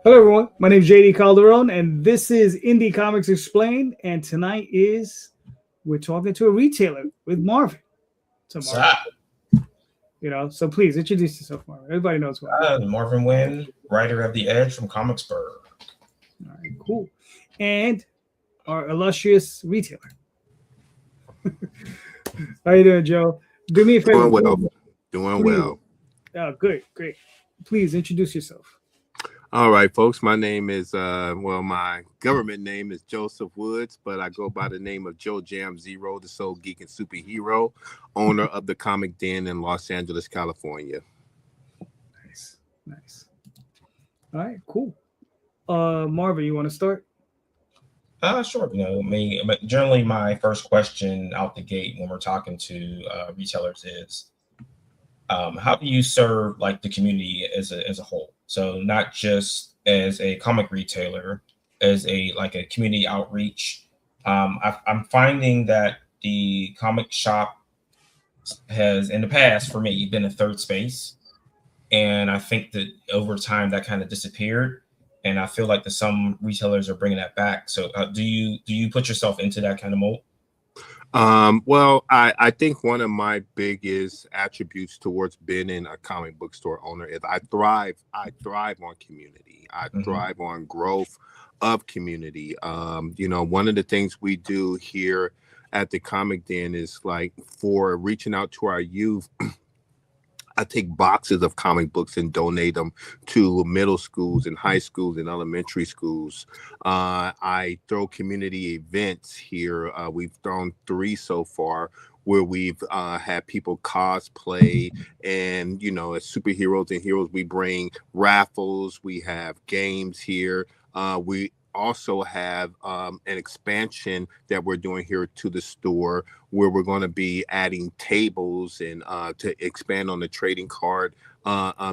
Hello, everyone. My name is JD Calderon, and this is Indie Comics Explained. And tonight we're talking to a retailer with Marvin. So What's Marvin, up? so please introduce yourself, Marvin. Everybody knows who I am. Marvin Wynn, writer of The Edge from Comicsburg. All right, cool. And our illustrious retailer. How you doing, Joe? Do me a favor. Doing well. Doing well. Oh, good, great. Please introduce yourself. All right, folks. My name is my government name is Josef Woods, but I go by the name of Joe Jam Zero, the Soul Geek and Superhero, owner of the Comic Den in Los Angeles, California. Nice. All right, cool. Marvin, you want to start? Sure. Generally my first question out the gate when we're talking to retailers is, how do you serve like the community as a whole? So not just as a comic retailer, as a community outreach. I'm finding that the comic shop has in the past for me been a third space, and I think that over time that kind of disappeared. And I feel like some retailers are bringing that back. So do you put yourself into that kind of mold? Well, I think one of my biggest attributes towards being a comic book store owner is I thrive on community. I thrive on growth of community. One of the things we do here at the Comic Den is like for reaching out to our youth. I take boxes of comic books and donate them to middle schools and high schools and elementary schools. I throw community events here. We've thrown 3 so far where we've had people cosplay and, as superheroes and heroes, we bring raffles. We have games here. We also have an expansion that we're doing here to the store where we're going to be adding tables and to expand on the trading card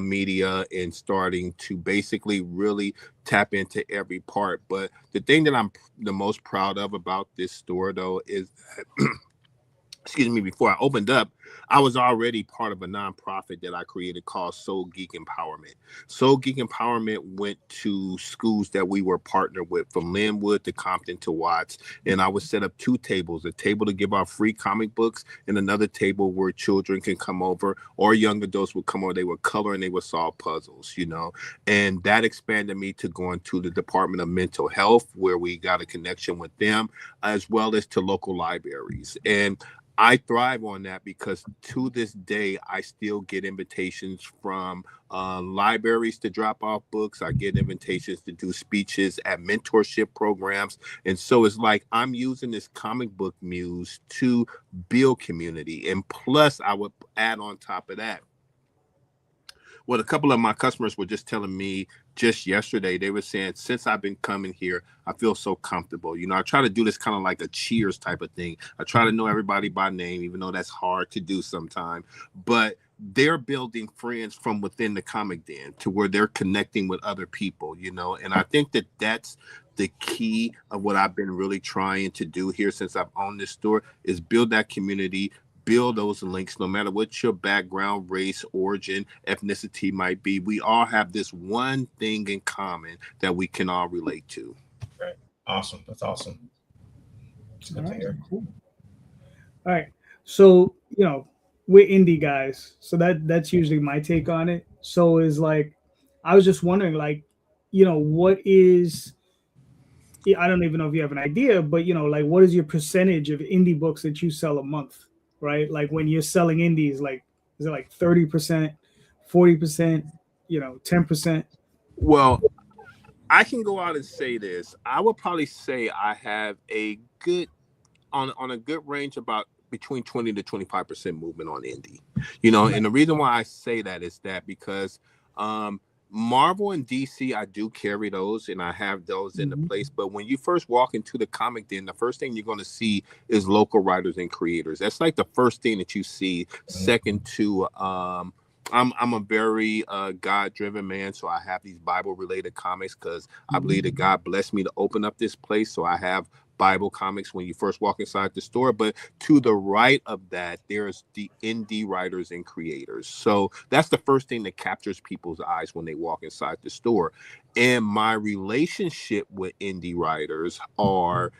media and starting to basically really tap into every part. But the thing that I'm the most proud of about this store, though, is that before I opened up, I was already part of a nonprofit that I created called Soul Geek Empowerment. Soul Geek Empowerment went to schools that we were partnered with, from Linwood to Compton to Watts. And I would set up 2 tables, a table to give out free comic books and another table where children can come over or young adults would come over. They would color and they would solve puzzles, And that expanded me to going to the Department of Mental Health, where we got a connection with them, as well as to local libraries. And I thrive on that because to this day, I still get invitations from libraries to drop off books. I get invitations to do speeches at mentorship programs. And so it's like I'm using this comic book muse to build community. And plus, I would add on top of that, what a couple of my customers were just telling me just yesterday. They were saying, since I've been coming here, I feel so comfortable. I try to do this kind of like a cheers type of thing. I try to know everybody by name, even though that's hard to do sometimes. But they're building friends from within the Comic Den to where they're connecting with other people, And I think that that's the key of what I've been really trying to do here since I've owned this store, is build that community, build those links, no matter what your background, race, origin, ethnicity might be. We all have this one thing in common that we can all relate to. Right. Awesome. That's awesome. It's good to hear. Cool. All right. So, we're indie guys. So that's usually my take on it. So is like, I was just wondering, like, what is, I don't even know if you have an idea, but, like, what is your percentage of indie books that you sell a month? Right? Like when you're selling indies, like, is it like 30%, 40%, 10%? Well, I can go out and say this. I would probably say I have a good, on a good range, about between 20 to 25% movement on indie, and the reason why I say that is that because, Marvel and DC, I do carry those and I have those in the place. But when you first walk into the Comic Den, the first thing you're going to see is local writers and creators. That's like the first thing that you see. Second to, I'm a very God-driven man, so I have these Bible-related comics because I believe that God blessed me to open up this place. So I have Bible comics when you first walk inside the store. But to the right of that, there's the indie writers and creators. So that's the first thing that captures people's eyes when they walk inside the store. And my relationship with indie writers are,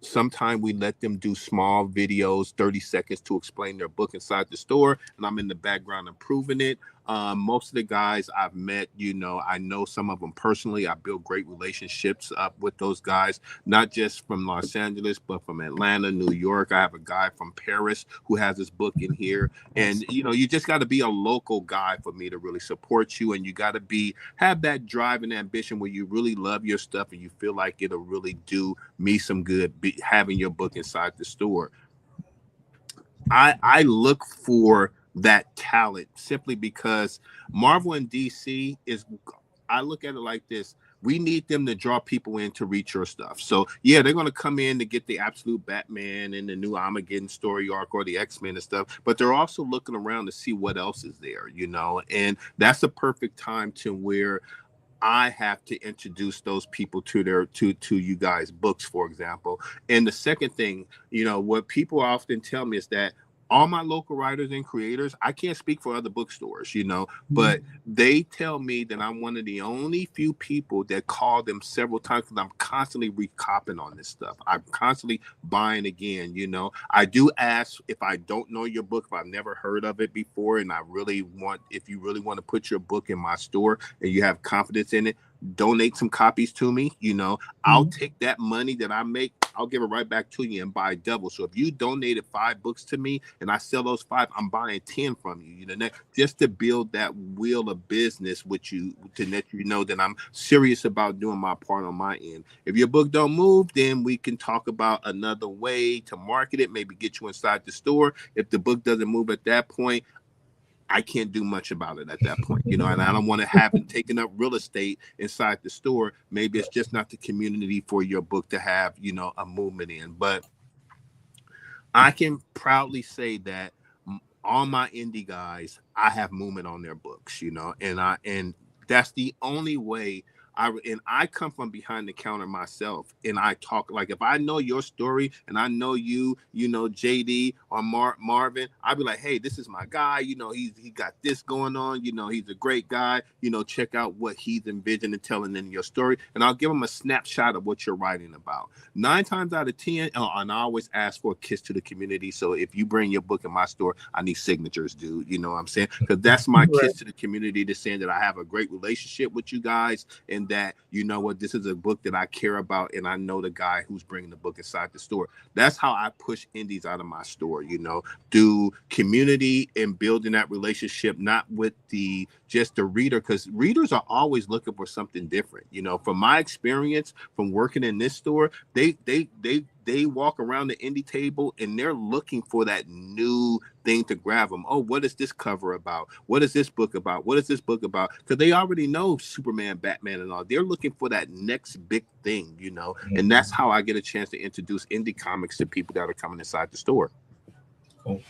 sometimes we let them do small videos, 30 seconds to explain their book inside the store, and I'm in the background improving it. Most of the guys I've met, I know some of them personally. I build great relationships up with those guys, not just from Los Angeles, but from Atlanta, New York. I have a guy from Paris who has his book in here. And, you just got to be a local guy for me to really support you. And you got to have that drive and ambition where you really love your stuff and you feel like it'll really do me some good having your book inside the store. I look for that talent simply because Marvel and DC I look at it like this. We need them to draw people in to reach your stuff. So yeah, they're going to come in to get the absolute Batman and the new Armageddon story arc or the X-Men and stuff, but they're also looking around to see what else is there, and that's a perfect time to where I have to introduce those people to you guys' books, for example. And the second thing, what people often tell me is that all my local writers and creators, I can't speak for other bookstores, but they tell me that I'm one of the only few people that call them several times because I'm constantly recopping on this stuff. I'm constantly buying again, I do ask if I don't know your book, if I've never heard of it before, and if you really want to put your book in my store and you have confidence in it, donate some copies to me. I'll take that money that I make, I'll give it right back to you and buy double. So if you donated 5 books to me and I sell those 5, I'm buying 10 from you, just to build that wheel of business with you, to let you know that I'm serious about doing my part on my end. If your book don't move, then we can talk about another way to market it, maybe get you inside the store. If the book doesn't move at that point, I can't do much about it at that point, and I don't want to have it taking up real estate inside the store. Maybe it's just not the community for your book to have, a movement in. But I can proudly say that all my indie guys, I have movement on their books, and that's the only way. I come from behind the counter myself, and I talk like, if I know your story and I know you, JD or Marvin, I'd be like, hey, this is my guy. He got this going on. He's a great guy. Check out what he's envisioning and telling in your story, and I'll give him a snapshot of what you're writing about. 9 times out of 10, and I always ask for a kiss to the community. So if you bring your book in my store, I need signatures, dude. You know what I'm saying? Because that's my kiss to the community, to saying that I have a great relationship with you guys, and that, this is a book that I care about, and I know the guy who's bringing the book inside the store. That's how I push indies out of my store, through community and building that relationship, not with just the reader, because readers are always looking for something different. From my experience from working in this store, they walk around the indie table and they're looking for that new thing to grab them. Oh, what is this cover about? What is this book about? What is this book about? Because they already know Superman, Batman, and all. They're looking for that next big thing, and that's how I get a chance to introduce indie comics to people that are coming inside the store. Cool.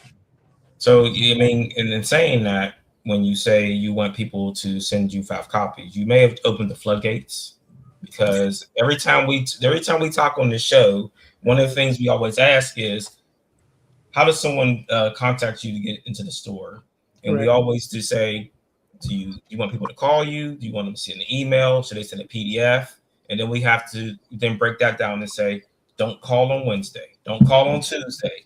So, in saying that, when you say you want people to send you 5 copies, you may have opened the floodgates, because every time we talk on this show, one of the things we always ask is, how does someone contact you to get into the store? And we always do say, do you want people to call you? Do you want them to send an email? Should they send a PDF? And then we have to then break that down and say, don't call on Wednesday. Don't call on Tuesday.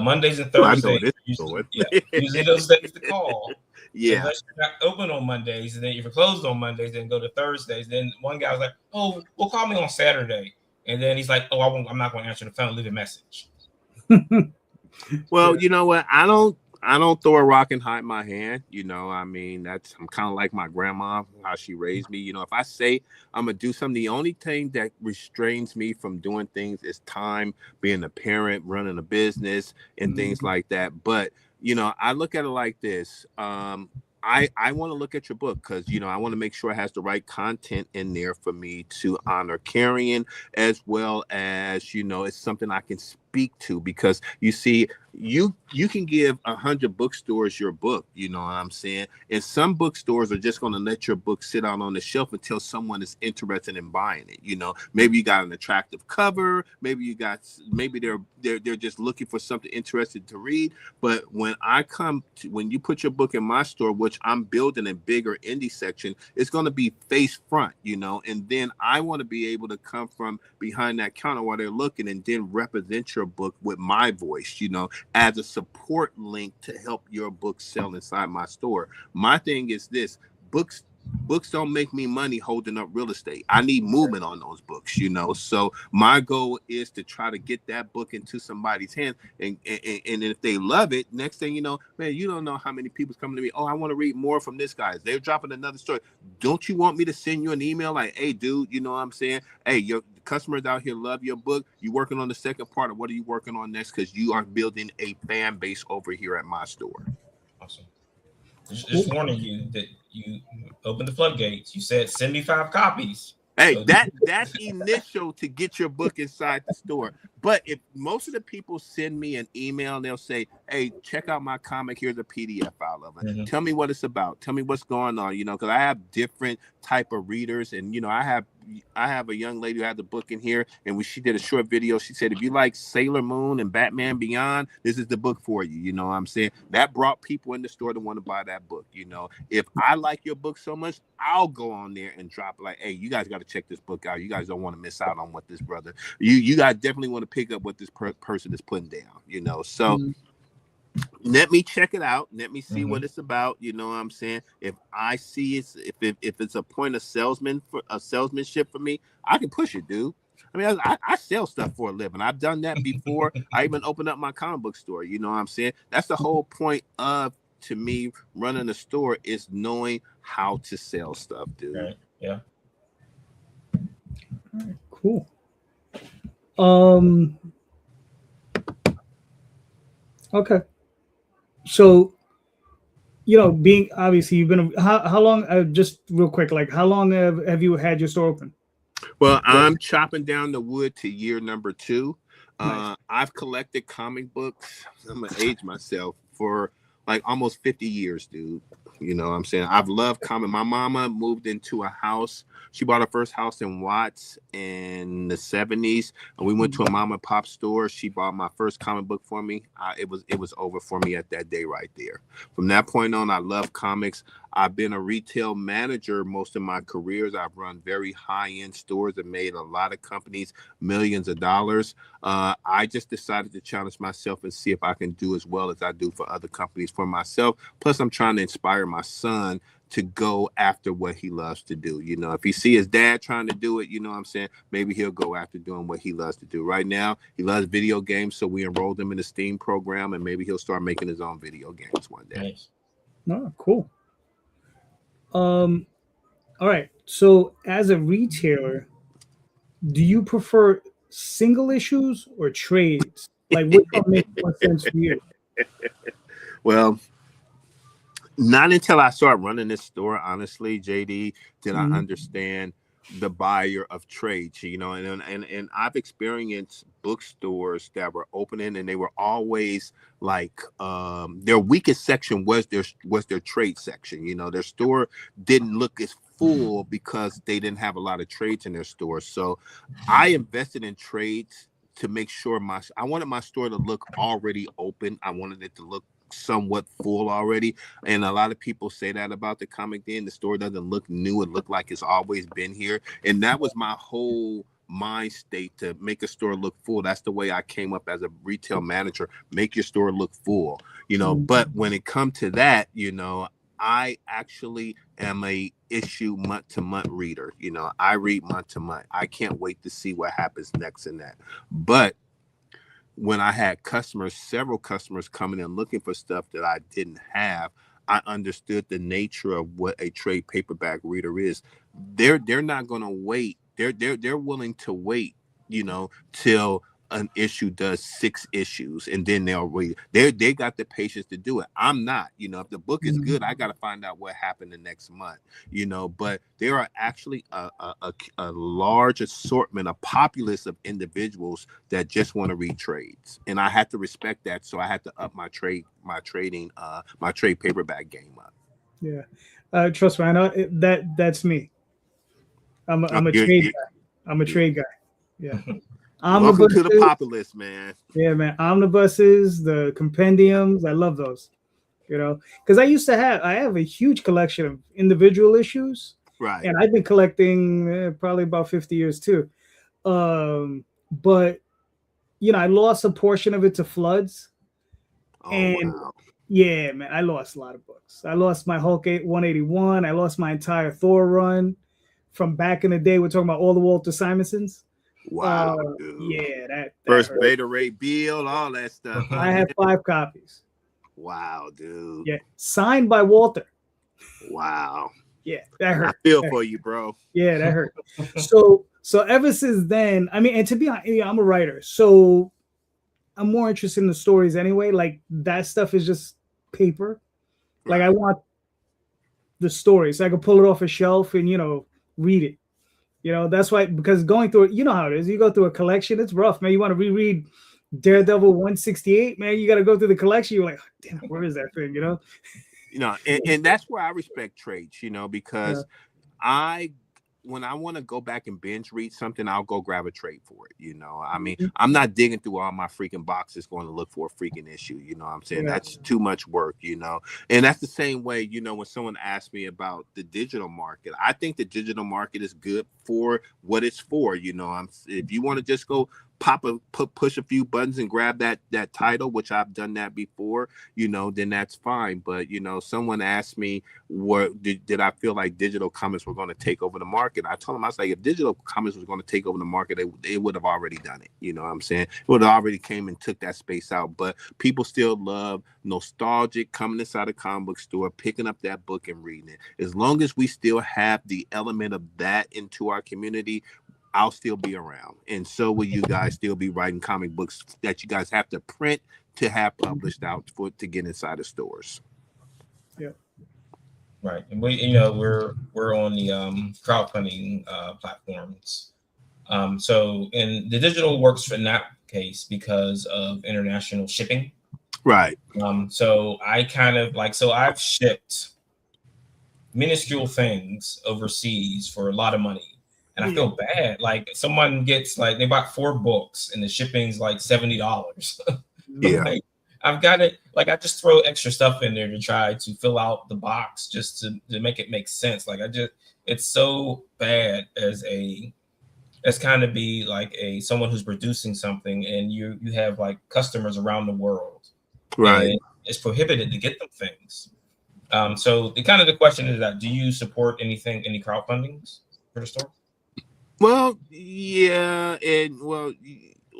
Mondays and Thursdays, usually those days to call. Yeah. Unless you're not open on Mondays, and then if you're closed on Mondays, then go to Thursdays. Then one guy was like, "Oh, well, call me on Saturday," and then he's like, "Oh, I'm not going to answer the phone. Leave a message." Well, you know what? I don't throw a rock and hide my hand. I'm kind of like my grandma, how she raised me. If I say I'm gonna do something, the only thing that restrains me from doing things is time, being a parent, running a business, and things like that. But I look at it like this. I want to look at your book because, I want to make sure it has the right content in there for me to honor carrying, as well as, it's something I can speak to, because you see, you can give 100 bookstores your book, you know what I'm saying? And some bookstores are just going to let your book sit out on the shelf until someone is interested in buying it. You know, maybe you got an attractive cover, maybe they're just looking for something interesting to read. But when when you put your book in my store, which I'm building a bigger indie section, it's going to be face front, you know, and then I want to be able to come from behind that counter while they're looking and then represent your book with my voice, you know, as a support link to help your book sell inside my store. My thing is this: books don't make me money holding up real estate. I need movement on those books, you know. So my goal is to try to get that book into somebody's hands, and if they love it, next thing you know, man, you don't know how many people's coming to me. Oh, I want to read more from this guy. They're dropping another story. Don't you want me to send you an email like, hey, dude, you know what I'm saying? Hey, your customers out here love your book. You working on the second part, or what are you working on next? Because you are building a fan base over here at my store. Awesome. Just warning you that you opened the floodgates. You said send me 5 copies. Hey, so that's initial to get your book inside the store. But if most of the people send me an email and they'll say, hey, check out my comic, here's a PDF file of it. Mm-hmm. Tell me what it's about. Tell me what's going on, you know, because I have different type of readers. And, you know, I have a young lady who had the book in here, and she did a short video. She said, if you like Sailor Moon and Batman Beyond, this is the book for you. You know what I'm saying? That brought people in the store to want to buy that book. You know, if I like your book so much, I'll go on there and drop like, hey, you guys got to check this book out. You guys don't want to miss out on what this brother, you guys definitely want to pick up what this person is putting down, you know? So let me check it out. Let me see what it's about. You know what I'm saying? If I see if it's a point of salesmanship for me, I can push it, dude. I mean, I sell stuff for a living. I've done that before. I even opened up my comic book store. You know what I'm saying? That's the whole point of, to me, running a store, is knowing how to sell stuff, dude. Right. Yeah. All right, cool. Okay. So, you know, being obviously you've been how long? Just real quick, like how long have you had your store open? Well, I'm chopping down the wood to year number 2. Nice. I've collected comic books. I'm gonna age myself for like almost 50 years, dude. You know what I'm saying? I've loved comic. My mama moved into a house. She bought her first house in Watts in the 70s. And we went to a mom and pop store. She bought my first comic book for me. It was over for me at that day right there. From that point on, I love comics. I've been a retail manager most of my careers. I've run very high-end stores and made a lot of companies millions of dollars. I just decided to challenge myself and see if I can do as well as I do for other companies for myself. Plus, I'm trying to inspire my son to go after what he loves to do. You know, if he see his dad trying to do it, you know what I'm saying, maybe he'll go after doing what he loves to do. Right now, he loves video games, so we enrolled him in the STEAM program, and maybe he'll start making his own video games one day. Nice. Oh, cool. All right. So as a retailer, do you prefer single issues or trades? Like, which one makes more sense for you? Well, not until I start running this store, honestly, JD, did I understand the buyer of trades, you know, and I've experienced bookstores that were opening and they were always like their weakest section was their trade section. You know, their store didn't look as full because they didn't have a lot of trades in their store. So I invested in trades to make sure I wanted my store to look already open. I wanted it to look somewhat full already, and a lot of people say that about the comic den. The store doesn't look new, it looked like it's always been here, and that was my whole mind state, to make a store look full. That's the way I came up as a retail manager. Make your store look full, you know. But when it comes to that, you know, I actually am a issue month to month reader. You know, I read month to month. I can't wait to see what happens next in that. But when I had several customers coming in looking for stuff that I didn't have, I understood the nature of what a trade paperback reader is. They're not going to wait. They're willing to wait, you know, till an issue does 6 issues, and then they'll read. They got the patience to do it. I'm not. If the book is good, I got to find out what happened the next month. But there are actually a large assortment, a populace of individuals that just want to read trades, and I had to respect that. So I had to up my trade paperback game up. Yeah, trust me, I know that's me. I'm a trade guy. I'm a trade guy. Yeah. Welcome to the populace, man. Yeah, man. Omnibuses, the compendiums, I love those. Because I have a huge collection of individual issues, right? And I've been collecting probably about 50 years too. But I lost a portion of it to floods, wow. Yeah, man, I lost a lot of books. I lost my Hulk 181. I lost my entire Thor run from back in the day. We're talking about all the Walter Simonsons. Wow, yeah, that first hurt. Beta Ray Bill, all that stuff. I have 5 copies. Wow, dude. Yeah, signed by Walter. Wow. Yeah, that hurt. I feel for you, bro. Yeah, that hurt. So ever since then, I mean, and to be honest, I'm a writer, so I'm more interested in the stories anyway. Like that stuff is just paper. Like I want the story so I can pull it off a shelf and read it. That's why, because going through it, how it is. You go through a collection, it's rough, man. You want to reread Daredevil 168, man. You got to go through the collection. You're like, oh, damn, where is that thing? And that's where I respect trades, because when I want to go back and binge read something, I'll go grab a trade for it. I mean, I'm not digging through all my freaking boxes going to look for a freaking issue. What I'm saying? That's too much work, and that's the same way, when someone asks me about the digital market, I think the digital market is good for what it's for. If you want to just go push a few buttons and grab that title, which I've done that before, then that's fine. But someone asked me, what did I feel like digital comics were going to take over the market? I told them, I was like, if digital comics was going to take over the market, they would have already done it. What I'm saying? It would have already came and took that space out. But people still love nostalgic coming inside a comic book store, picking up that book and reading it. As long as we still have the element of that into our community, I'll still be around, and so will you guys still be writing comic books that you guys have to print to have published out to get inside the stores. Yeah, right. And we're on the crowdfunding platforms. So and the digital works in that case because of international shipping. Right. So I kind of I've shipped minuscule things overseas for a lot of money. And I feel bad. Like someone gets they bought 4 books and the shipping's like $70. Yeah. I've got it. I just throw extra stuff in there to try to fill out the box just to make it make sense. It's so bad as kind of be someone who's producing something and you have customers around the world. Right. And it's prohibited to get them things. So the question is that, do you support any crowdfundings for the store? Well, yeah, and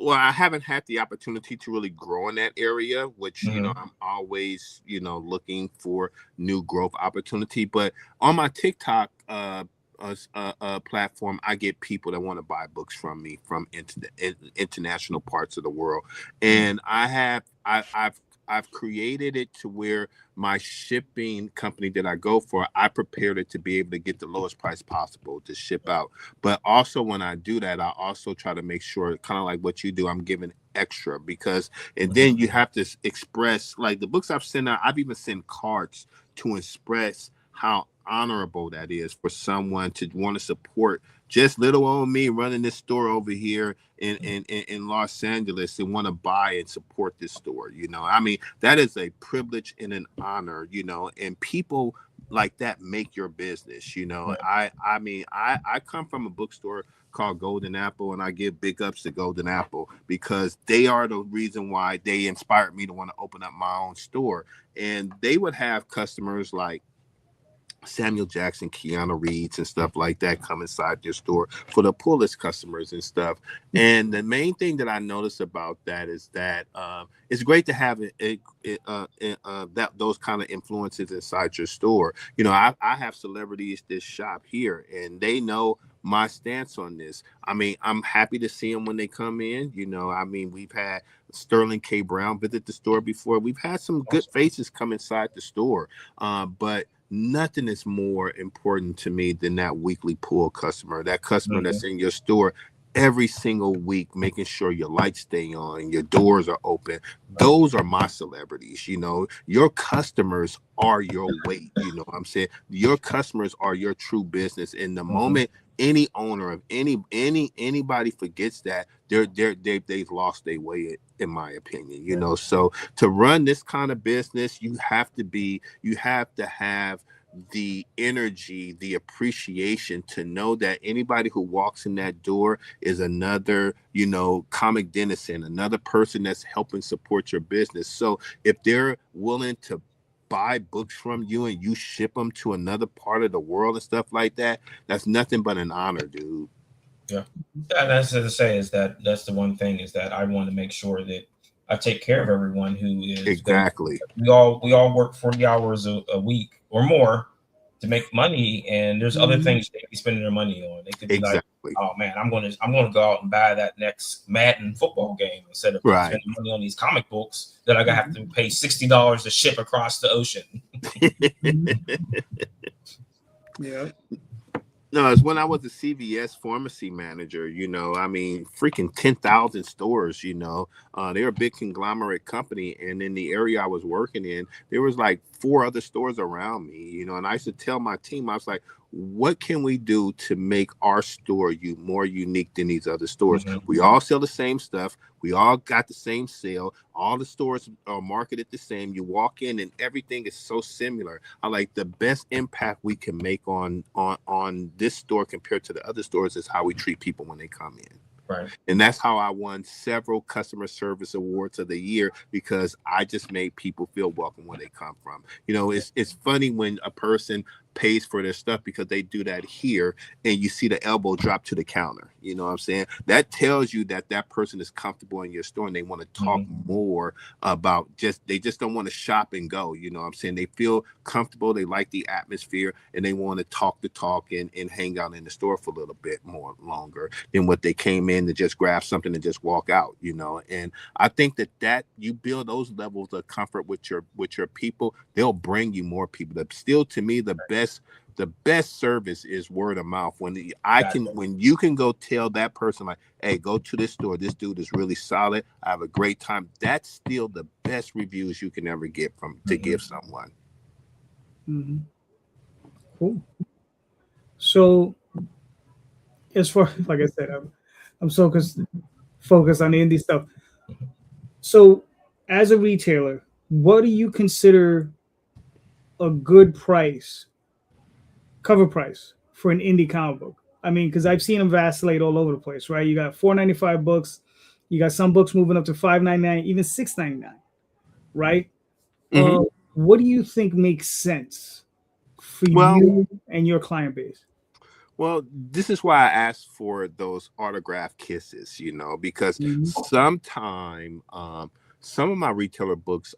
I haven't had the opportunity to really grow in that area, which I'm always looking for new growth opportunity. But on my TikTok platform, I get people that want to buy books from me from international parts of the world, and I've created it to where my shipping company that I go for, I prepared it to be able to get the lowest price possible to ship out. But also when I do that, I also try to make sure, kind of like what you do, I'm giving extra and then you have to express, the books I've sent out, I've even sent cards to express how honorable that is for someone to want to support just little old me running this store over here in Los Angeles and want to buy and support this store. I mean, that is a privilege and an honor, and people like that make your business. I come from a bookstore called Golden Apple, and I give big ups to Golden Apple because they are the reason why they inspired me to want to open up my own store. And they would have customers like Samuel Jackson, Keanu Reeves, and stuff like that come inside your store for the pullest customers and stuff. And the main thing that I notice about that is that it's great to have those kind of influences inside your store. I have celebrities that shop here, and they know my stance on this. I mean, I'm happy to see them when they come in. You know, I mean, we've had Sterling K. Brown visit the store before. We've had some good faces come inside the store, but nothing is more important to me than that weekly pull customer, that customer that's in your store every single week, making sure your lights stay on, your doors are open. Those are my celebrities. You know, your customers are your weight. You know what I'm saying? Your customers are your true business. And the moment any owner of anybody forgets that, they've lost their way, in my opinion. You know, so to run this kind of business, you have to have the energy, the appreciation to know that anybody who walks in that door is another, you know, comic denizen, another person that's helping support your business. So if they're willing to buy books from you and you ship them to another part of the world and stuff like that, that's nothing but an honor, dude. Yeah. And that's to say is that's the one thing is that I want to make sure that I take care of everyone who is exactly. We all work 40 hours a week or more to make money, and there's other things they be spending their money on. They could be like, oh man, I'm gonna go out and buy that next Madden football game instead of spending money on these comic books that I gotta have to pay $60 to ship across the ocean. Yeah. No, it's when I was a CVS pharmacy manager, you know, I mean, freaking 10,000 stores, you know, they're a big conglomerate company. And in the area I was working in, there was like 4 other stores around me, you know, and I used to tell my team, I was like, what can we do to make our store more unique than these other stores? We all sell the same stuff. We all got the same sale. All the stores are marketed the same. You walk in and everything is so similar. I like the best impact we can make on this store compared to the other stores is how we treat people when they come in. Right. And that's how I won several customer service awards of the year, because I just made people feel welcome where they come from. You know, it's funny when a person pays for their stuff, because they do that here and you see the elbow drop to the counter. You know what I'm saying? That tells you that that person is comfortable in your store and they want to talk more about they just don't want to shop and go. You know what I'm saying? They feel comfortable. They like the atmosphere and they want to talk the talk and hang out in the store for a little bit more longer than what they came in to just grab something and just walk out, you know? And I think that you build those levels of comfort with your people, they'll bring you more people. Still, to me, the best service is word of mouth. When you can go tell that person, like, hey, go to this store, this dude is really solid, I have a great time. That's still the best reviews you can ever get to give someone. Cool. So as far, like I said, I'm so focused on the indie stuff. So as a retailer, what do you consider a good cover price for an indie comic book? I mean, because I've seen them vacillate all over the place, right? You got $4.95 books, you got some books moving up to $5.99, even $6.99, right? What do you think makes sense for you and your client base? Well, this is why I asked for those autographed kisses, you know, because sometimes some of my retailer books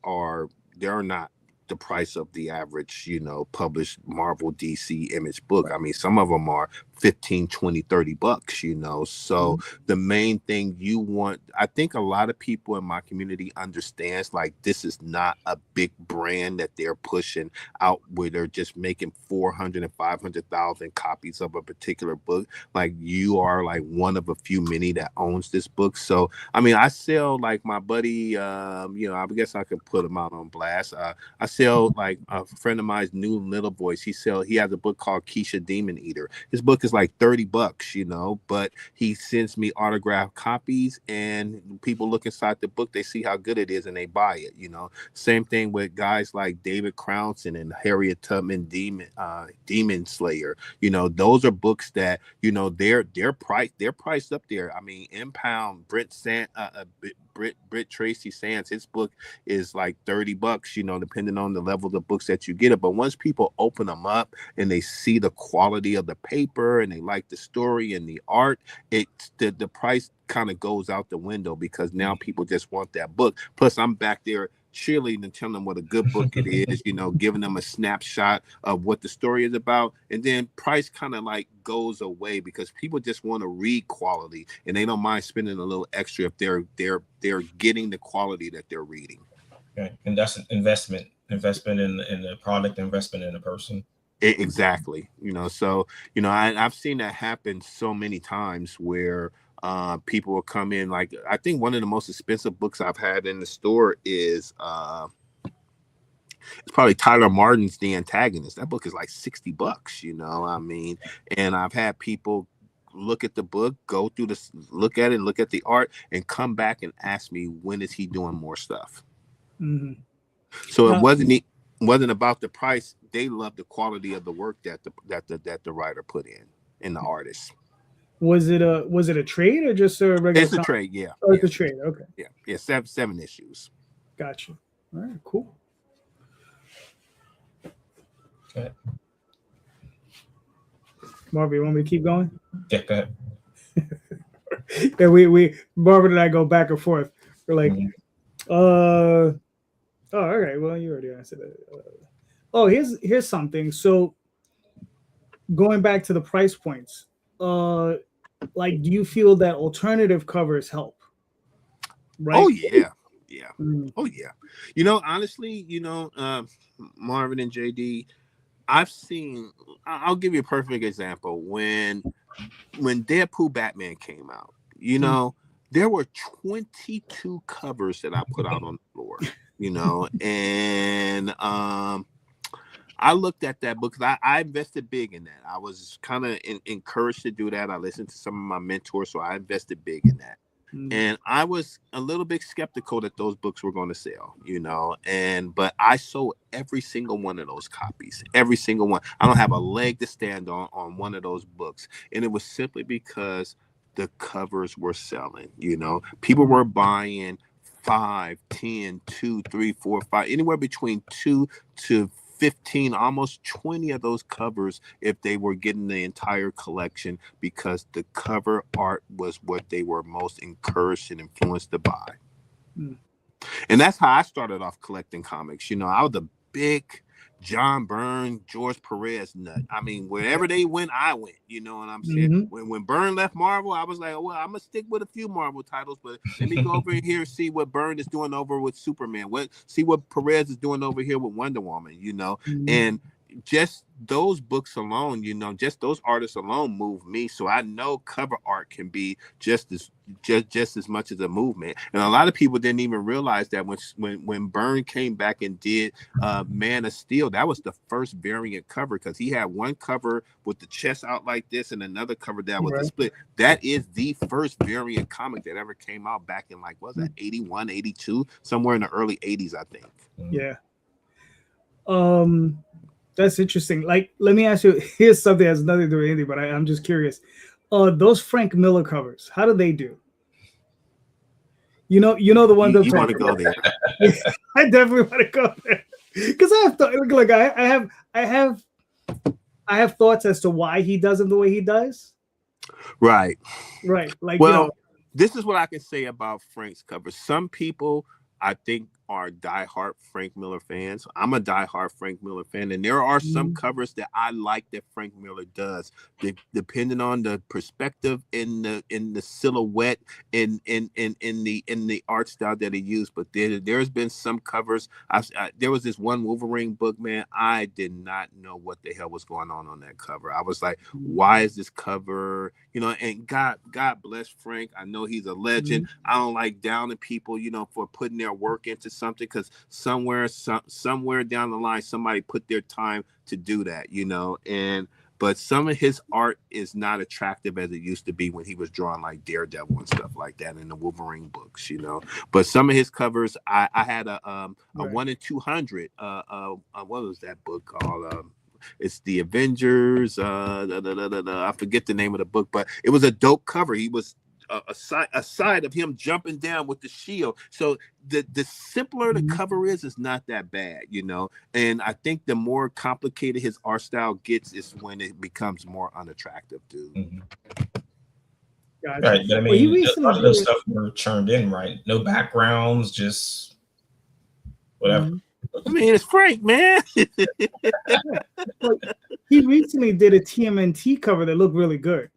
they're not the price of the average, you know, published Marvel, DC, Image book. I mean, some of them are 15, 20, 30 bucks, you know. So the main thing you want, I think a lot of people in my community understands, like, this is not a big brand that they're pushing out where they're just making 400 and 500,000 copies of a particular book. Like, you are like one of a few many that owns this book. So, I mean, I sell, like, my buddy, you know, I guess I could put him out on blast. I sell, like, a friend of mine's new little voice. He has a book called Keisha Demon Eater. His book is like 30 bucks, you know, but he sends me autographed copies, and people look inside the book, they see how good it is and they buy it, you know. Same thing with guys like David Crownson and Harriet Tubman Demon Slayer. You know, those are books that, you know, they're priced up there. I mean, Impound, Britt Tracy Sands, his book is like 30 bucks, you know, depending on the level of the books that you get it. But once people open them up and they see the quality of the paper and they like the story and the art, the price kind of goes out the window, because now people just want that book. Plus, I'm back there cheerleading and telling them what a good book it is, giving them a snapshot of what the story is about. And then price kind of like goes away because people just want to read quality and they don't mind spending a little extra if they're getting the quality that they're reading. Okay. And that's an investment in the product, investment in the person. Exactly. So, I've seen that happen so many times where people will come in. Like, I think one of the most expensive books I've had in the store is it's probably Tyler Martin's The Antagonist. That book is like $60, and I've had people look at the book, go through this, look at it, look at the art, and come back and ask me, when is he doing more stuff? Mm-hmm. So it wasn't about the price. They loved the quality of the work that the writer put in and the artist. Was it a trade or just a regular? It's a trade, yeah. Oh, it's a trade. Okay. Yeah. Seven issues. Gotcha. All right, cool. Okay. Marvin, you want me to keep going? Yeah, go ahead. Yeah, we Marvin and I go back and forth. We're like, oh, all right. Well, you already answered it. Here's something. So going back to the price points, like, do you feel that alternative covers help? Right? Oh yeah. Mm. Oh yeah. Honestly, Marvin and JD, I've seen. I'll give you a perfect example. When Deadpool Batman came out, there were 22 covers that I put out on the floor. And I looked at that book because I invested big in that. I was kind of encouraged to do that. I listened to some of my mentors, so I invested big in that. And I was a little bit skeptical that those books were going to sell, but I sold every single one of those copies, every single one. I don't have a leg to stand on one of those books. And it was simply because the covers were selling, people were buying 5, 10, 2, 3, 4, 5, anywhere between 2 to 15, almost 20 of those covers if they were getting the entire collection, because the cover art was what they were most encouraged and influenced to buy. And that's how I started off collecting comics. I was a big John Byrne, George Perez nut. Wherever they went, I went. You know what I'm saying? When Byrne left Marvel, I was like, oh, well, I'm gonna stick with a few Marvel titles, but let me go over here and see what Byrne is doing over with Superman. See what Perez is doing over here with Wonder Woman. And just those books alone, just those artists alone move me. So I know cover art can be just as much as a movement. And a lot of people didn't even realize that when Byrne came back and did Man of Steel, that was the first variant cover, because he had one cover with the chest out like this and another cover that was a split. That is the first variant comic that ever came out back in, like, what was that, 81, 82, somewhere in the early 80s, I think. Yeah. That's interesting. Like, let me ask you, here's something that has nothing to do with anything, but I'm just curious. Those Frank Miller covers, how do they do? The one you want to go there. I definitely want to go there. Because I have thoughts as to why he does them the way he does. Right. Like, well, this is what I can say about Frank's covers. Some people, I think, are diehard Frank Miller fans. I'm a diehard Frank Miller fan, and there are some covers that I like that Frank Miller does, depending on the perspective in the silhouette in the art style that he used. But there's been some covers. There was this one Wolverine book, man. I did not know what the hell was going on that cover. I was like, why is this cover? And God bless Frank. I know he's a legend. I don't like downing people, for putting their work into something, because somewhere down the line somebody put their time to do that, but some of his art is not attractive as it used to be when he was drawing like Daredevil and stuff like that in the Wolverine books, but some of his covers, I had a 1 in 200 what was that book called? It's the Avengers. I forget the name of the book, but it was a dope cover. He was a side of him jumping down with the shield. So the simpler the cover is not that bad, And I think the more complicated his art style gets is when it becomes more unattractive, dude. Gotcha. Right, but a lot of those stuff were churned in, right? No backgrounds, just whatever. Mhm. I mean, it's Frank, man. Like, he recently did a TMNT cover that looked really good.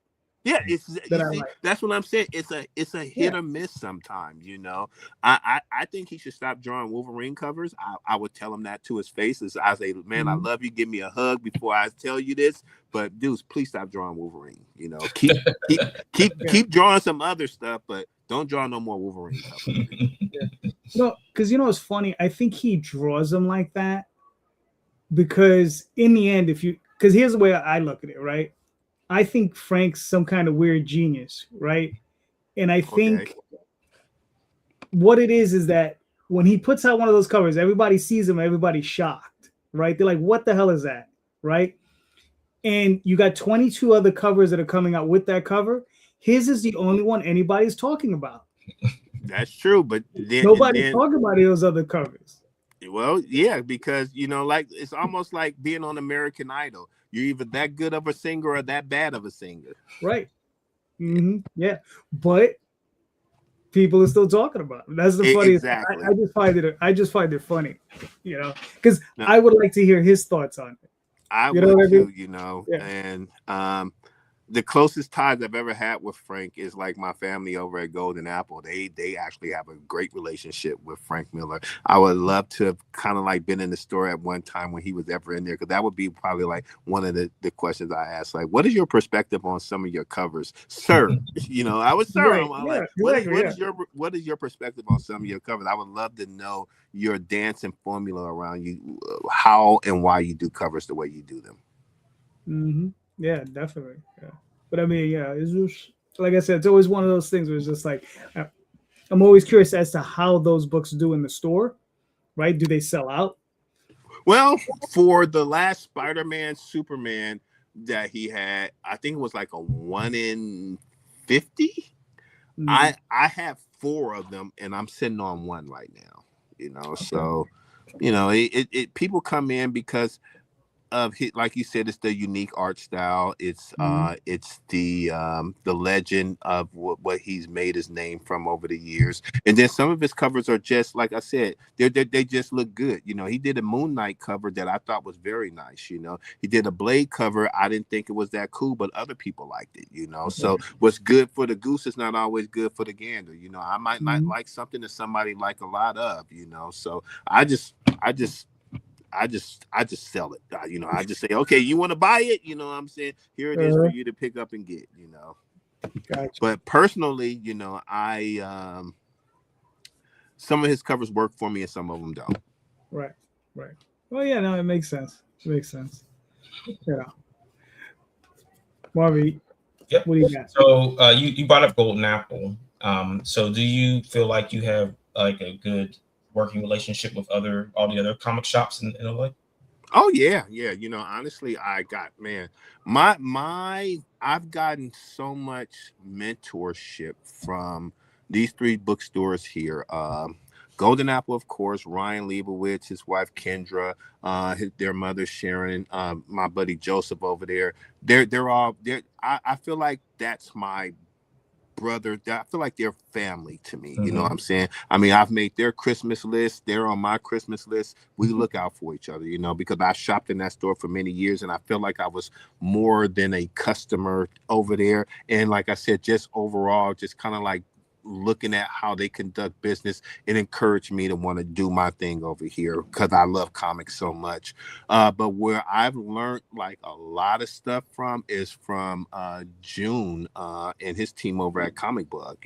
Yeah, it's That you I see, like. that's what I'm saying. It's a hit Yeah. or miss sometimes, you know. I think he should stop drawing Wolverine covers. I would tell him that to his face. As I say, man, I Mhm. love you. Give me a hug before I tell you this. But dudes, please stop drawing Wolverine. You know, keep drawing some other stuff, but don't draw no more Wolverine covers. Yeah. No, because it's funny. I think he draws them like that because in the end, because here's the way I look at it, right? I think Frank's some kind of weird genius, right? And I Okay. think what it is that when he puts out one of those covers, everybody sees him, everybody's shocked, right? They're like, what the hell is that? Right? And you got 22 other covers that are coming out with that cover. His is the only one anybody's talking about. That's true, but Nobody's talking about those other covers. Well, yeah, because like it's almost like being on American Idol. You're either that good of a singer or that bad of a singer. Right. Mm-hmm. Yeah. But people are still talking about it. That's the funniest. Exactly. I just find it funny, because I would like to hear his thoughts on it. I would too, yeah. And the closest ties I've ever had with Frank is like my family over at Golden Apple. They actually have a great relationship with Frank Miller. I would love to have kind of like been in the store at one time when he was ever in there, because that would be probably like one of the questions I asked. Like, what is your perspective on some of your covers, sir? I was sir. Right. I'm like, what is your perspective on some of your covers? I would love to know your dancing formula around you, how and why you do covers the way you do them. Mm-hmm. Yeah, definitely. Yeah. But I mean, yeah, it's just, like I said, it's always one of those things where it's just like, I'm always curious as to how those books do in the store, right? Do they sell out? Well, for the last Spider-Man, Superman that he had, I think it was like a 1 in 50. Mm-hmm. I have 4 of them, and I'm sitting on 1 right now. Okay. So, it people come in because of his, like you said, it's the unique art style. It's it's the legend of what he's made his name from over the years. And then some of his covers are just like I said, they just look good. He did a Moon Knight cover that I thought was very nice. He did a Blade cover. I didn't think it was that cool, but other people liked it. So what's good for the goose is not always good for the gander. I might not like something that somebody like a lot of. So I just sell it. I just say, okay, you want to buy it? What I'm saying? Here it is for you to pick up and get, Gotcha. But personally, I some of his covers work for me and some of them don't. Right. Well, yeah, no, it makes sense. Yeah. Marvin, yep. What do you got? So you brought up Golden Apple. So do you feel like you have like a good working relationship with all the other comic shops in LA? Oh yeah. Honestly, I got I've gotten so much mentorship from these 3 bookstores here. Golden Apple, of course, Ryan Leibowitz, his wife Kendra, their mother Sharon, my buddy Joseph over there. They're all there. I feel like that's my brother. I feel like they're family to me. You know what I'm saying? I mean, I've made their Christmas list. They're on my Christmas list. We look out for each other, because I shopped in that store for many years, and I feel like I was more than a customer over there. And like I said, just overall, just kind of like looking at how they conduct business, it encouraged me to want to do my thing over here because I love comics so much. But where I've learned like a lot of stuff from is from June and his team over at Comic Bug.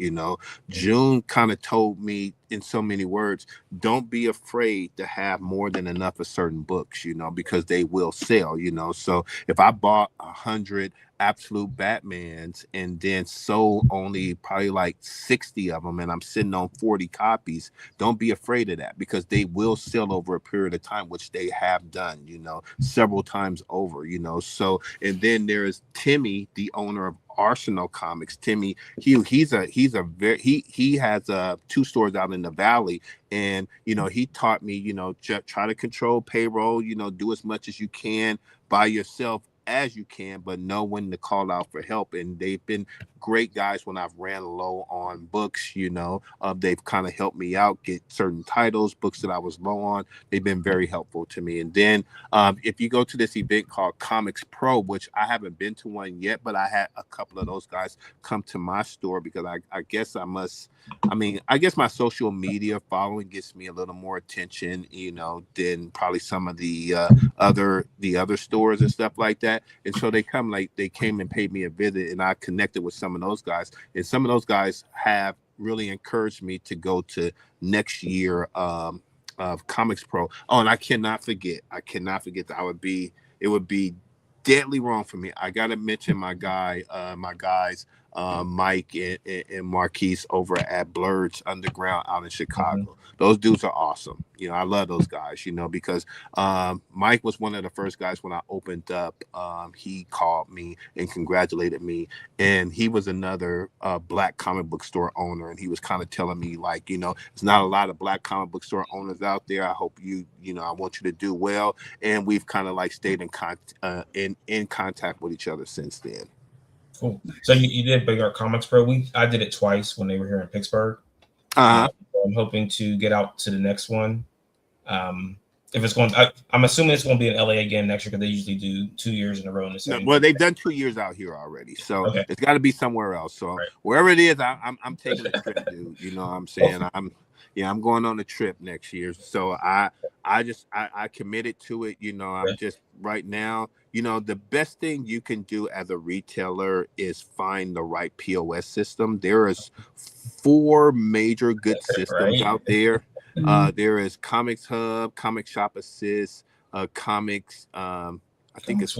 June kind of told me in so many words, don't be afraid to have more than enough of certain books, because they will sell, So if I bought 100 absolute Batmans and then sold only probably like 60 of them and I'm sitting on 40 copies, don't be afraid of that because they will sell over a period of time, which they have done, several times over, So, and then there's Timmy, the owner of Arsenal Comics. Timmy, he has 2 stores out in the Valley, and he taught me, try to control payroll, do as much as you can by yourself as you can, but know when to call out for help. And they've been great guys when I've ran low on books. They've kind of helped me out get certain titles, books that I was low on. They've been very helpful to me. And then if you go to this event called Comics Pro, which I haven't been to one yet, but I had a couple of those guys come to my store because I guess my social media following gets me a little more attention, than probably some of the other stores and stuff like that. And so they came and paid me a visit, and I connected with some of those guys. And some of those guys have really encouraged me to go to next year of Comics Pro. Oh, and I cannot forget that it would be deadly wrong for me. I gotta mention my guys, Mike and Marquise over at Blurred's Underground out in Chicago. Those dudes are awesome. I love those guys, because Mike was one of the first guys when I opened up. He called me and congratulated me. And he was another black comic book store owner. And he was kind of telling me, like, there's not a lot of black comic book store owners out there. I hope I want you to do well. And we've kind of like stayed in contact with each other since then. Cool. So you did Big Art Comics Pro. I did it twice when they were here in Pittsburgh. I'm hoping to get out to the next one. If it's going, I'm assuming it's going to be in LA again next year because they usually do 2 years in a row in the same. Well, they've done 2 years out here already, so okay. It's got to be somewhere else. So wherever it is, I'm taking a trip, dude. You know what I'm saying? I'm going on a trip next year. So I committed to it. I'm just right now. The best thing you can do as a retailer is find the right POS system. There is 4 major good systems out there. There is Comics Hub, Comic Shop Assist, Comics. I think it's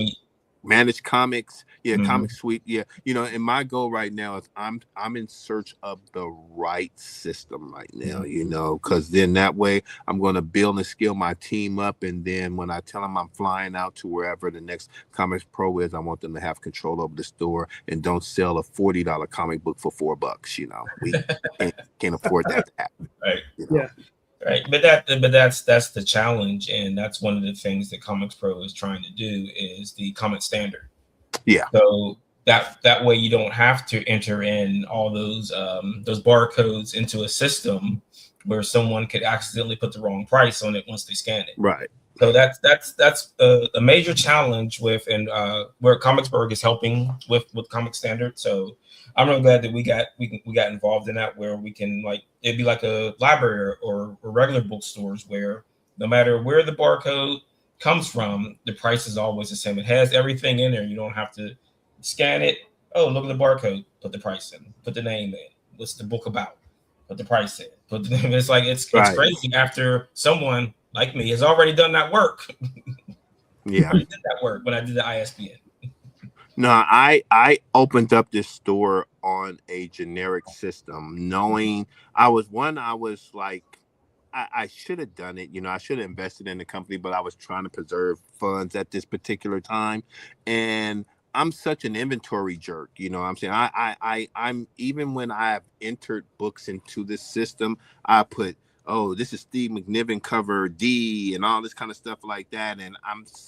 Managed Comics. Comic Suite. And my goal right now is I'm in search of the right system right now, because then that way I'm going to build and scale my team up. And then when I tell them I'm flying out to wherever the next Comics Pro is, I want them to have control over the store and don't sell a $40 comic book for $4. We can't afford that to happen. Right. Yeah. Right, but that's the challenge, and that's one of the things that Comics Pro is trying to do is the comic standard. Yeah. So that way you don't have to enter in all those barcodes into a system where someone could accidentally put the wrong price on it once they scan it. Right. So that's a major challenge with where Comicsburg is helping with comic standard. So I'm really glad that we got involved in that, where we can, like, it'd be like a library or regular bookstores where no matter where the barcode comes from, the price is always the same. It has everything in there. You don't have to scan it. Oh, look at the barcode. Put the price in. Put the name in. What's the book about? Put the price in. It's like it's crazy after someone like me has already done that work. Yeah, I did that work when I did the ISBN. No, I opened up this store on a generic system, knowing I was like, I should have done it. I should have invested in the company, but I was trying to preserve funds at this particular time. And I'm such an inventory jerk. What I'm saying? I'm even when I have entered books into this system, I put, oh, this is Steve McNiven cover D and all this kind of stuff like that. And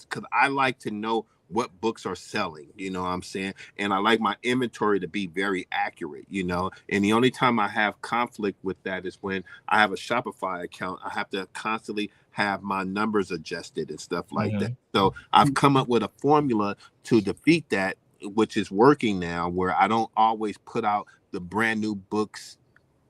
because I like to know what books are selling, what I'm saying? And I like my inventory to be very accurate, and the only time I have conflict with that is when I have a Shopify account. I have to constantly have my numbers adjusted and stuff like that. So I've come up with a formula to defeat that, which is working now, where I don't always put out the brand new books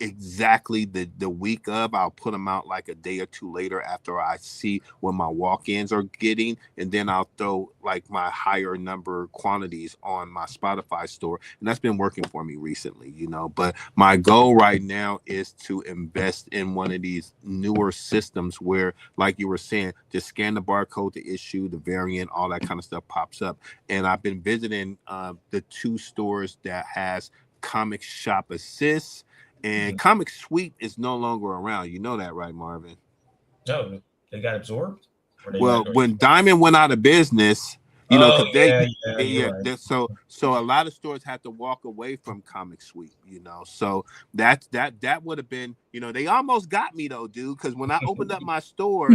exactly the week of. I'll put them out like a day or two later after I see what my walk-ins are getting, and then I'll throw like my higher number quantities on my Spotify store, and that's been working for me recently, but my goal right now is to invest in one of these newer systems where, like you were saying, just scan the barcode, the issue, the variant, all that kind of stuff pops up. And I've been visiting the 2 stores that has Comic Shop Assist. And Comic Suite is no longer around. You know that, right, Marvin? No, they got absorbed? When Diamond went out of business, You know, Oh because yeah, yeah, you're right. so a lot of stores had to walk away from Comic Sweep, you know. So that would have been, you know, they almost got me though, dude, because when I opened up my store,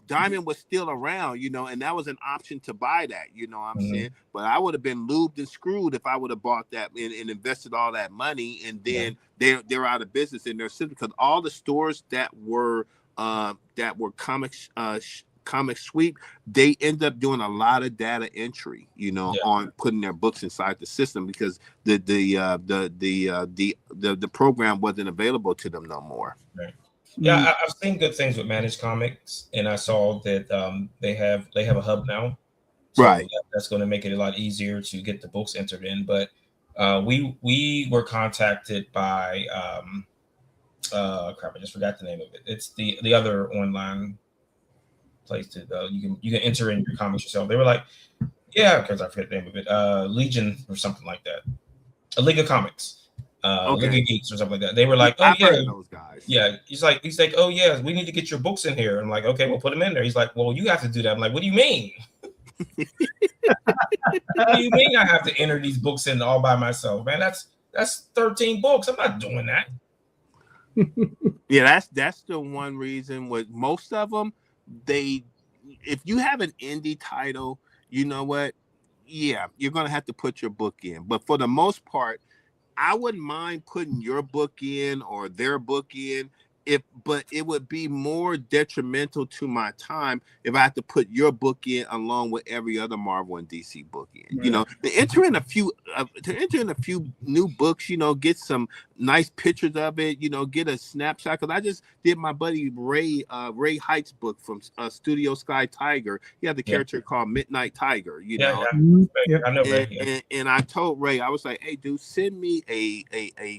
Diamond was still around, you know, and that was an option to buy that, you know what I'm saying? Mhm. But I would have been lubed and screwed if I would have bought that and invested all that money, and Yeah, then they're out of business in their city, because all the stores that were comic sweep, they end up doing a lot of data entry, you know, yeah. on putting their books inside the system, because the program wasn't available to them no more. Right. Yeah, Mm. I've seen good things with managed comics, and I saw that they have a hub now, so Right. that's going to make it a lot easier to get the books entered in. But we were contacted by crap, I just forgot the name of it. It's the other online place to you can enter in your comics yourself. They were like, yeah, because I forget the name of it, Legion or something like that, a League of Comics, League Okay. of Geeks or something like that. They were like, oh I've yeah, heard of those guys. yeah. He's like, oh yeah, we need to get your books in here. I'm like, okay, we'll put them in there. He's like, well, you have to do that. I'm like, what do you mean? What do you mean I have to enter these books in all by myself, man? That's 13 books. I'm not doing that. Yeah, that's the one reason with most of them, they, if you have an indie title, you know what? Yeah, you're gonna have to put your book in. But for the most part, I wouldn't mind putting your book in or their book in, but it would be more detrimental to my time if I had to put your book in along with every other Marvel and DC book in. You Right. know, to enter in a few new books, you know, get some nice pictures of it, you know, get a snapshot. Because I just did my buddy Ray Heights book from Studio Sky Tiger. He had the Yeah, character called Midnight Tiger, you yeah, know. yeah. Mm. Right. Yep. I know, and, right? Yeah. and I told Ray, I was like, hey dude, send me a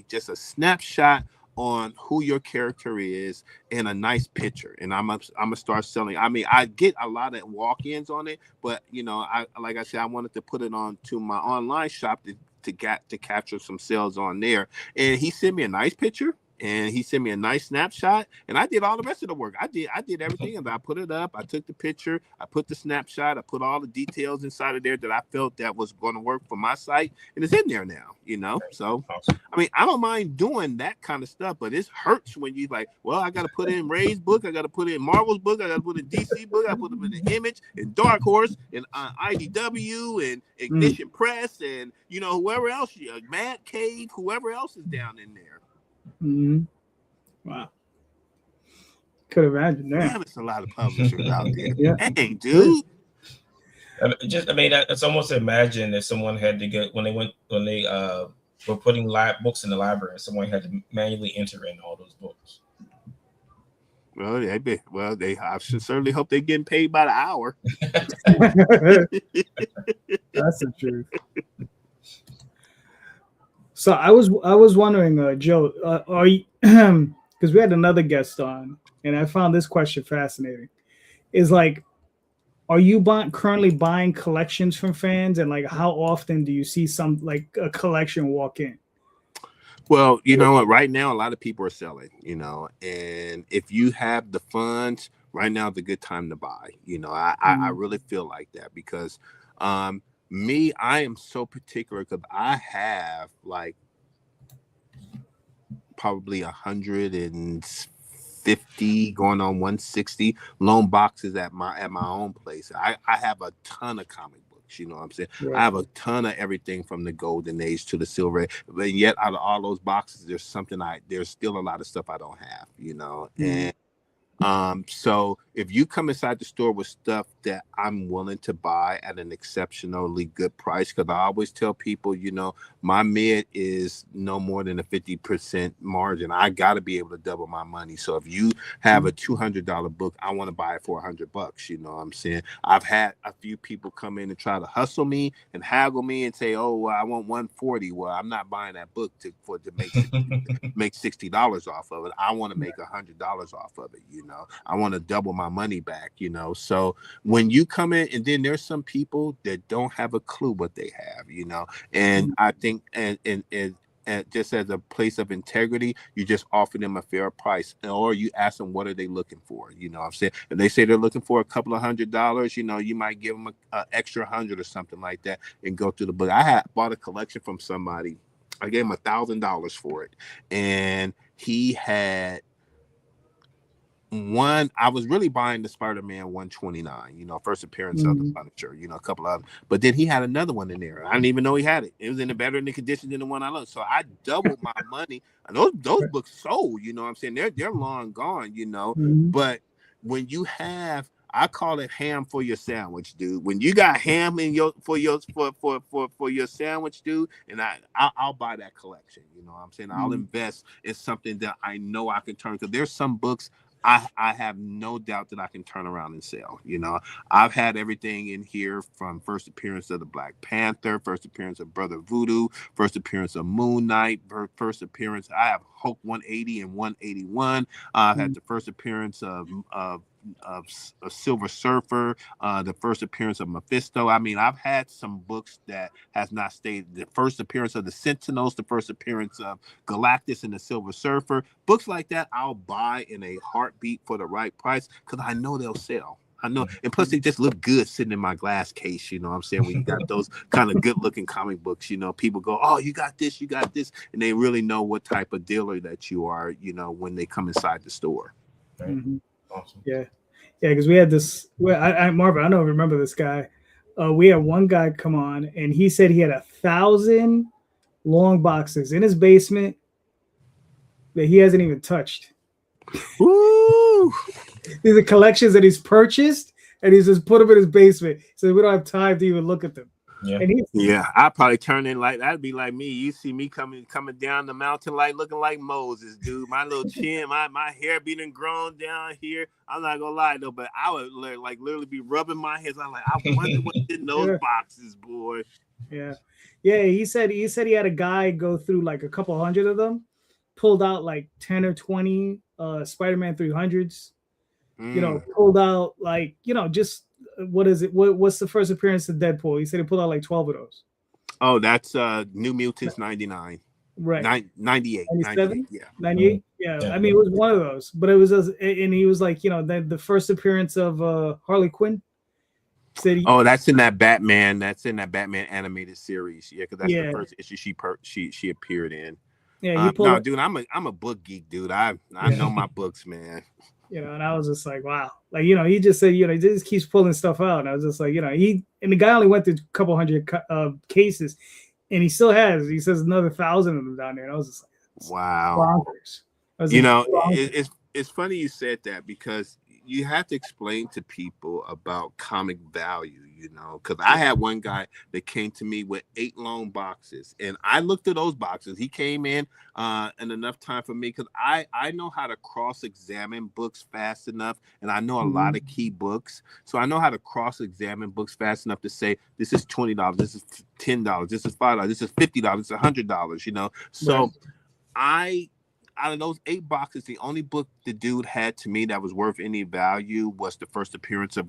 just a snapshot on who your character is and a nice picture, and I'm gonna start selling. I mean, I get a lot of walk-ins on it, but you know, I, like I said, I wanted to put it on to my online shop to capture some sales on there. And he sent me a nice picture, and he sent me a nice snapshot, and I did all the rest of the work. I did everything, and I put it up. I took the picture, I put the snapshot, I put all the details inside of there that I felt that was going to work for my site, and it's in there now, you know. So Awesome. I mean, I don't mind doing that kind of stuff, but it hurts when you like, well, I got to put in Ray's book, I got to put in Marvel's book, I got to put in DC book, I put them in the Image and Dark Horse and IDW and Mm. Ignition Press and you know whoever else, Mad Cave, whoever else is down in there. Mm. Wow. Could imagine that. Damn, it's a lot of publishers out there. Yeah. Dang, dude. I mean, it's almost imagine if someone had to get when they were putting books in the library, and someone had to manually enter in all those books. Well, I should certainly hope they're getting paid by the hour. That's the truth. So I was wondering, Joe, are you because we had another guest on, and I found this question fascinating. Is like, are you currently buying collections from fans, and like, how often do you see some like a collection walk in? Well, you know what? Right now, a lot of people are selling, you know, and if you have the funds, right now is a good time to buy. You know, I really feel like that because I am so particular because I have like probably 150 going on 160 loan boxes at my own place. I have a ton of comic books, you know what I'm saying? Right. I have a ton of everything from the golden age to the silver age, but yet out of all those boxes there's still a lot of stuff I don't have, you know. And so if you come inside the store with stuff that I'm willing to buy at an exceptionally good price, because I always tell people, you know, my mid is no more than a 50% margin. I got to be able to double my money. So if you have a $200 book, I want to buy it for $100. You know what I'm saying? I've had a few people come in and try to hustle me and haggle me and say, oh, well, I want 140. Well, I'm not buying that book to make $60 off of it. I want to make $100 off of it. You know, I want to double my money back, you know. So when you come in, and then there's some people that don't have a clue what they have, you know, and I think and just as a place of integrity, you just offer them a fair price, or you ask them what are they looking for. You know what I'm saying? If they say they're looking for a couple of $100, you know, you might give them a extra 100 or something like that and go through the book. I had bought a collection from somebody. I gave him $1,000 for it, and he had one. I was really buying the Spider-Man 129, you know, first appearance of the Punisher, you know, a couple of them. But then he had another one in there. I didn't even know he had it. It was in a better condition than the one I loved. So I doubled my money. And those books sold, you know what I'm saying? They're long gone, you know. But when you have, I call it ham for your sandwich, dude. When you got ham in for your sandwich, dude, and I'll buy that collection. You know what I'm saying? I'll invest in something that I know I can turn, because there's some books I have no doubt that I can turn around and sell. You know, I've had everything in here from first appearance of the Black Panther, first appearance of Brother Voodoo, first appearance of Moon Knight, first appearance. I have Hulk 180 and 181. I've had the first appearance of Silver Surfer, the first appearance of Mephisto. I mean, I've had some books that has not stayed. The first appearance of the Sentinels, the first appearance of Galactus and the Silver Surfer. Books like that, I'll buy in a heartbeat for the right price, because I know they'll sell. I know, and plus they just look good sitting in my glass case. You know what I'm saying? When you got those kind of good looking comic books, you know, people go, "Oh, you got this," and they really know what type of dealer that you are, you know, when they come inside the store. Right. Awesome. Yeah, because we had this. Well, Marvin, I don't remember this guy. We had one guy come on, and he said he had 1,000 long boxes in his basement that he hasn't even touched. Woo! These are collections that he's purchased, and he's just put them in his basement. So we don't have time to even look at them. Yeah, I probably turn in like that'd be like me. You see me coming down the mountain like looking like Moses, dude. My little chin, my hair being grown down here. I'm not gonna lie though, but I would like literally be rubbing my head. I'm like, I wonder what's in those boxes, boy. Yeah. He said he had a guy go through like a couple hundred of them, pulled out like 10 or 20 Spider-Man 300s. You know, pulled out like, you know, just what is it? What's the first appearance of Deadpool? He said he pulled out like 12 of those. Oh, that's New Mutants 99. Right. 98. 97? 98, yeah. 98? Yeah. I mean, it was one of those, but it was, and he was like, you know, the first appearance of Harley Quinn. That's in that Batman. That's in that Batman animated series. Yeah, because that's the first issue she appeared in. Yeah, dude, I'm a book geek, dude. I know my books, man. You know, and I was just like, wow. Like, you know, he just said, you know, he just keeps pulling stuff out. And I was just like, you know, and the guy only went through a couple hundred cases, and he still has, he says, another 1,000 of them down there. And I was just like, wow. Bonkers. You know, it's funny you said that, because you have to explain to people about comic value, you know, because I had one guy that came to me with 8 long boxes, and I looked at those boxes. He came in in enough time for me, because I know how to cross-examine books fast enough, and I know a lot of key books, so I know how to cross-examine books fast enough to say, this is $20, this is $10, this is $5, this is $50, this is $100, you know. So out of those 8 boxes, the only book the dude had to me that was worth any value was the first appearance of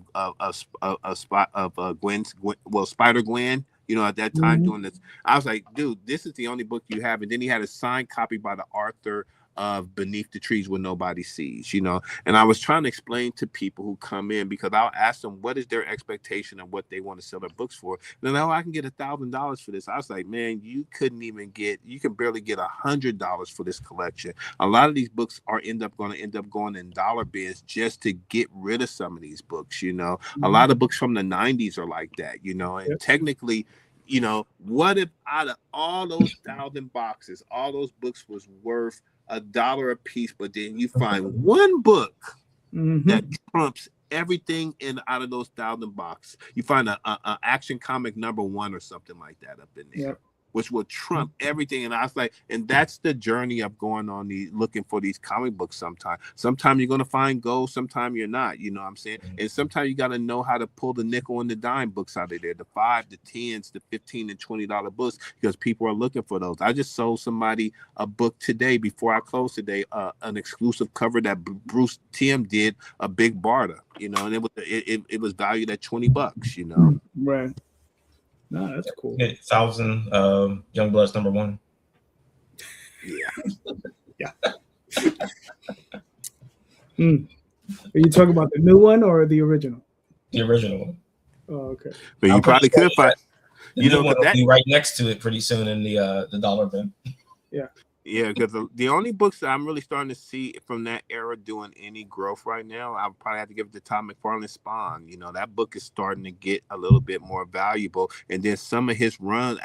Spider-Gwen. You know, at that time doing this, I was like, dude, this is the only book you have. And then he had a signed copy by the author of Beneath the Trees Where Nobody Sees, you know. And I was trying to explain to people who come in, because I'll ask them what is their expectation of what they want to sell their books for. And then, I can get $1,000 for this. I was like, man, you can barely get $100 for this collection. A lot of these books end up going in dollar bins just to get rid of some of these books, you know. A lot of books from the 90s are like that, you know. And technically, you know, what if out of all those 1,000 boxes, all those books was worth $1 a piece, but then you find one book that trumps everything out of those 1,000 boxes. You find a Action Comic #1 or something like that up in there, which will trump everything. And I was like, and that's the journey of going on looking for these comic books. Sometimes you're going to find gold, sometimes you're not, you know what I'm saying? And sometimes you got to know how to pull the nickel and the dime books out of there, the 5, the 10s, the $15 and $20 books, because people are looking for those. I just sold somebody a book today before I closed today, an exclusive cover that Bruce Timm did, a big barter, you know, and it was valued at $20, you know? Right. No, that's cool. 1,000 Youngbloods #1. Yeah. Mm. Are you talking about the new one or the original? The original one. Oh, okay. But you I'm probably pretty sure could find, the you new know, one because will that, be right next to it pretty soon in the dollar bin. Yeah. yeah, because the only books that I'm really starting to see from that era doing any growth right now, I'll probably have to give it to Tom McFarlane's Spawn. You know, that book is starting to get a little bit more valuable. And then some of his runs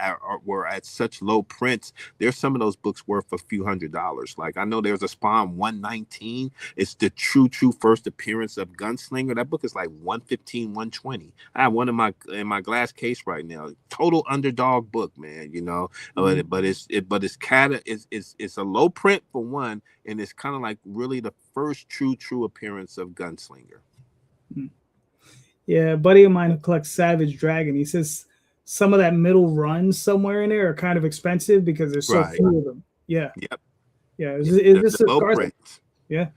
were at such low prints. There's some of those books worth a few $100s. Like I know there's a Spawn 119. It's the true first appearance of Gunslinger. That book is like 115, 120. I have one in my glass case right now. Total underdog book, man. You know, but it's a low print for one, and it's kind of like really the first true appearance of Gunslinger. Yeah, a buddy of mine who collects Savage Dragon, he says some of that middle run somewhere in there are kind of expensive because there's so Right. few of them. Yeah. Yep. Yeah. Yeah, Is this the a low scar? prints. Yeah.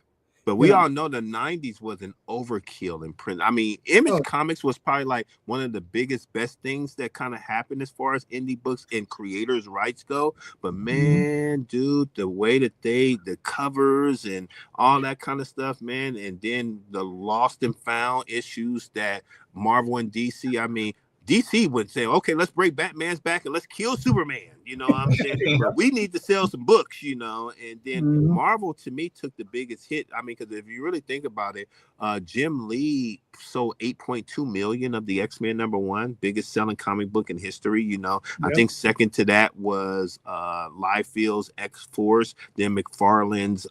But we all know the 90s was an overkill in print. I mean, Image Comics was probably like one of the biggest, best things that kind of happened as far as indie books and creators' rights go. But man, dude, the way that the covers and all that kind of stuff, man, and then the lost and found issues that Marvel and DC, I mean, DC would say, okay, let's bring Batman's back and let's kill Superman. You know what I'm saying? But we need to sell some books, you know. And then Marvel, to me, took the biggest hit. I mean, because if you really think about it, Jim Lee sold 8.2 million of the X-Men #1, biggest selling comic book in history. You know, I think second to that was Liefeld's X-Force, then McFarlane's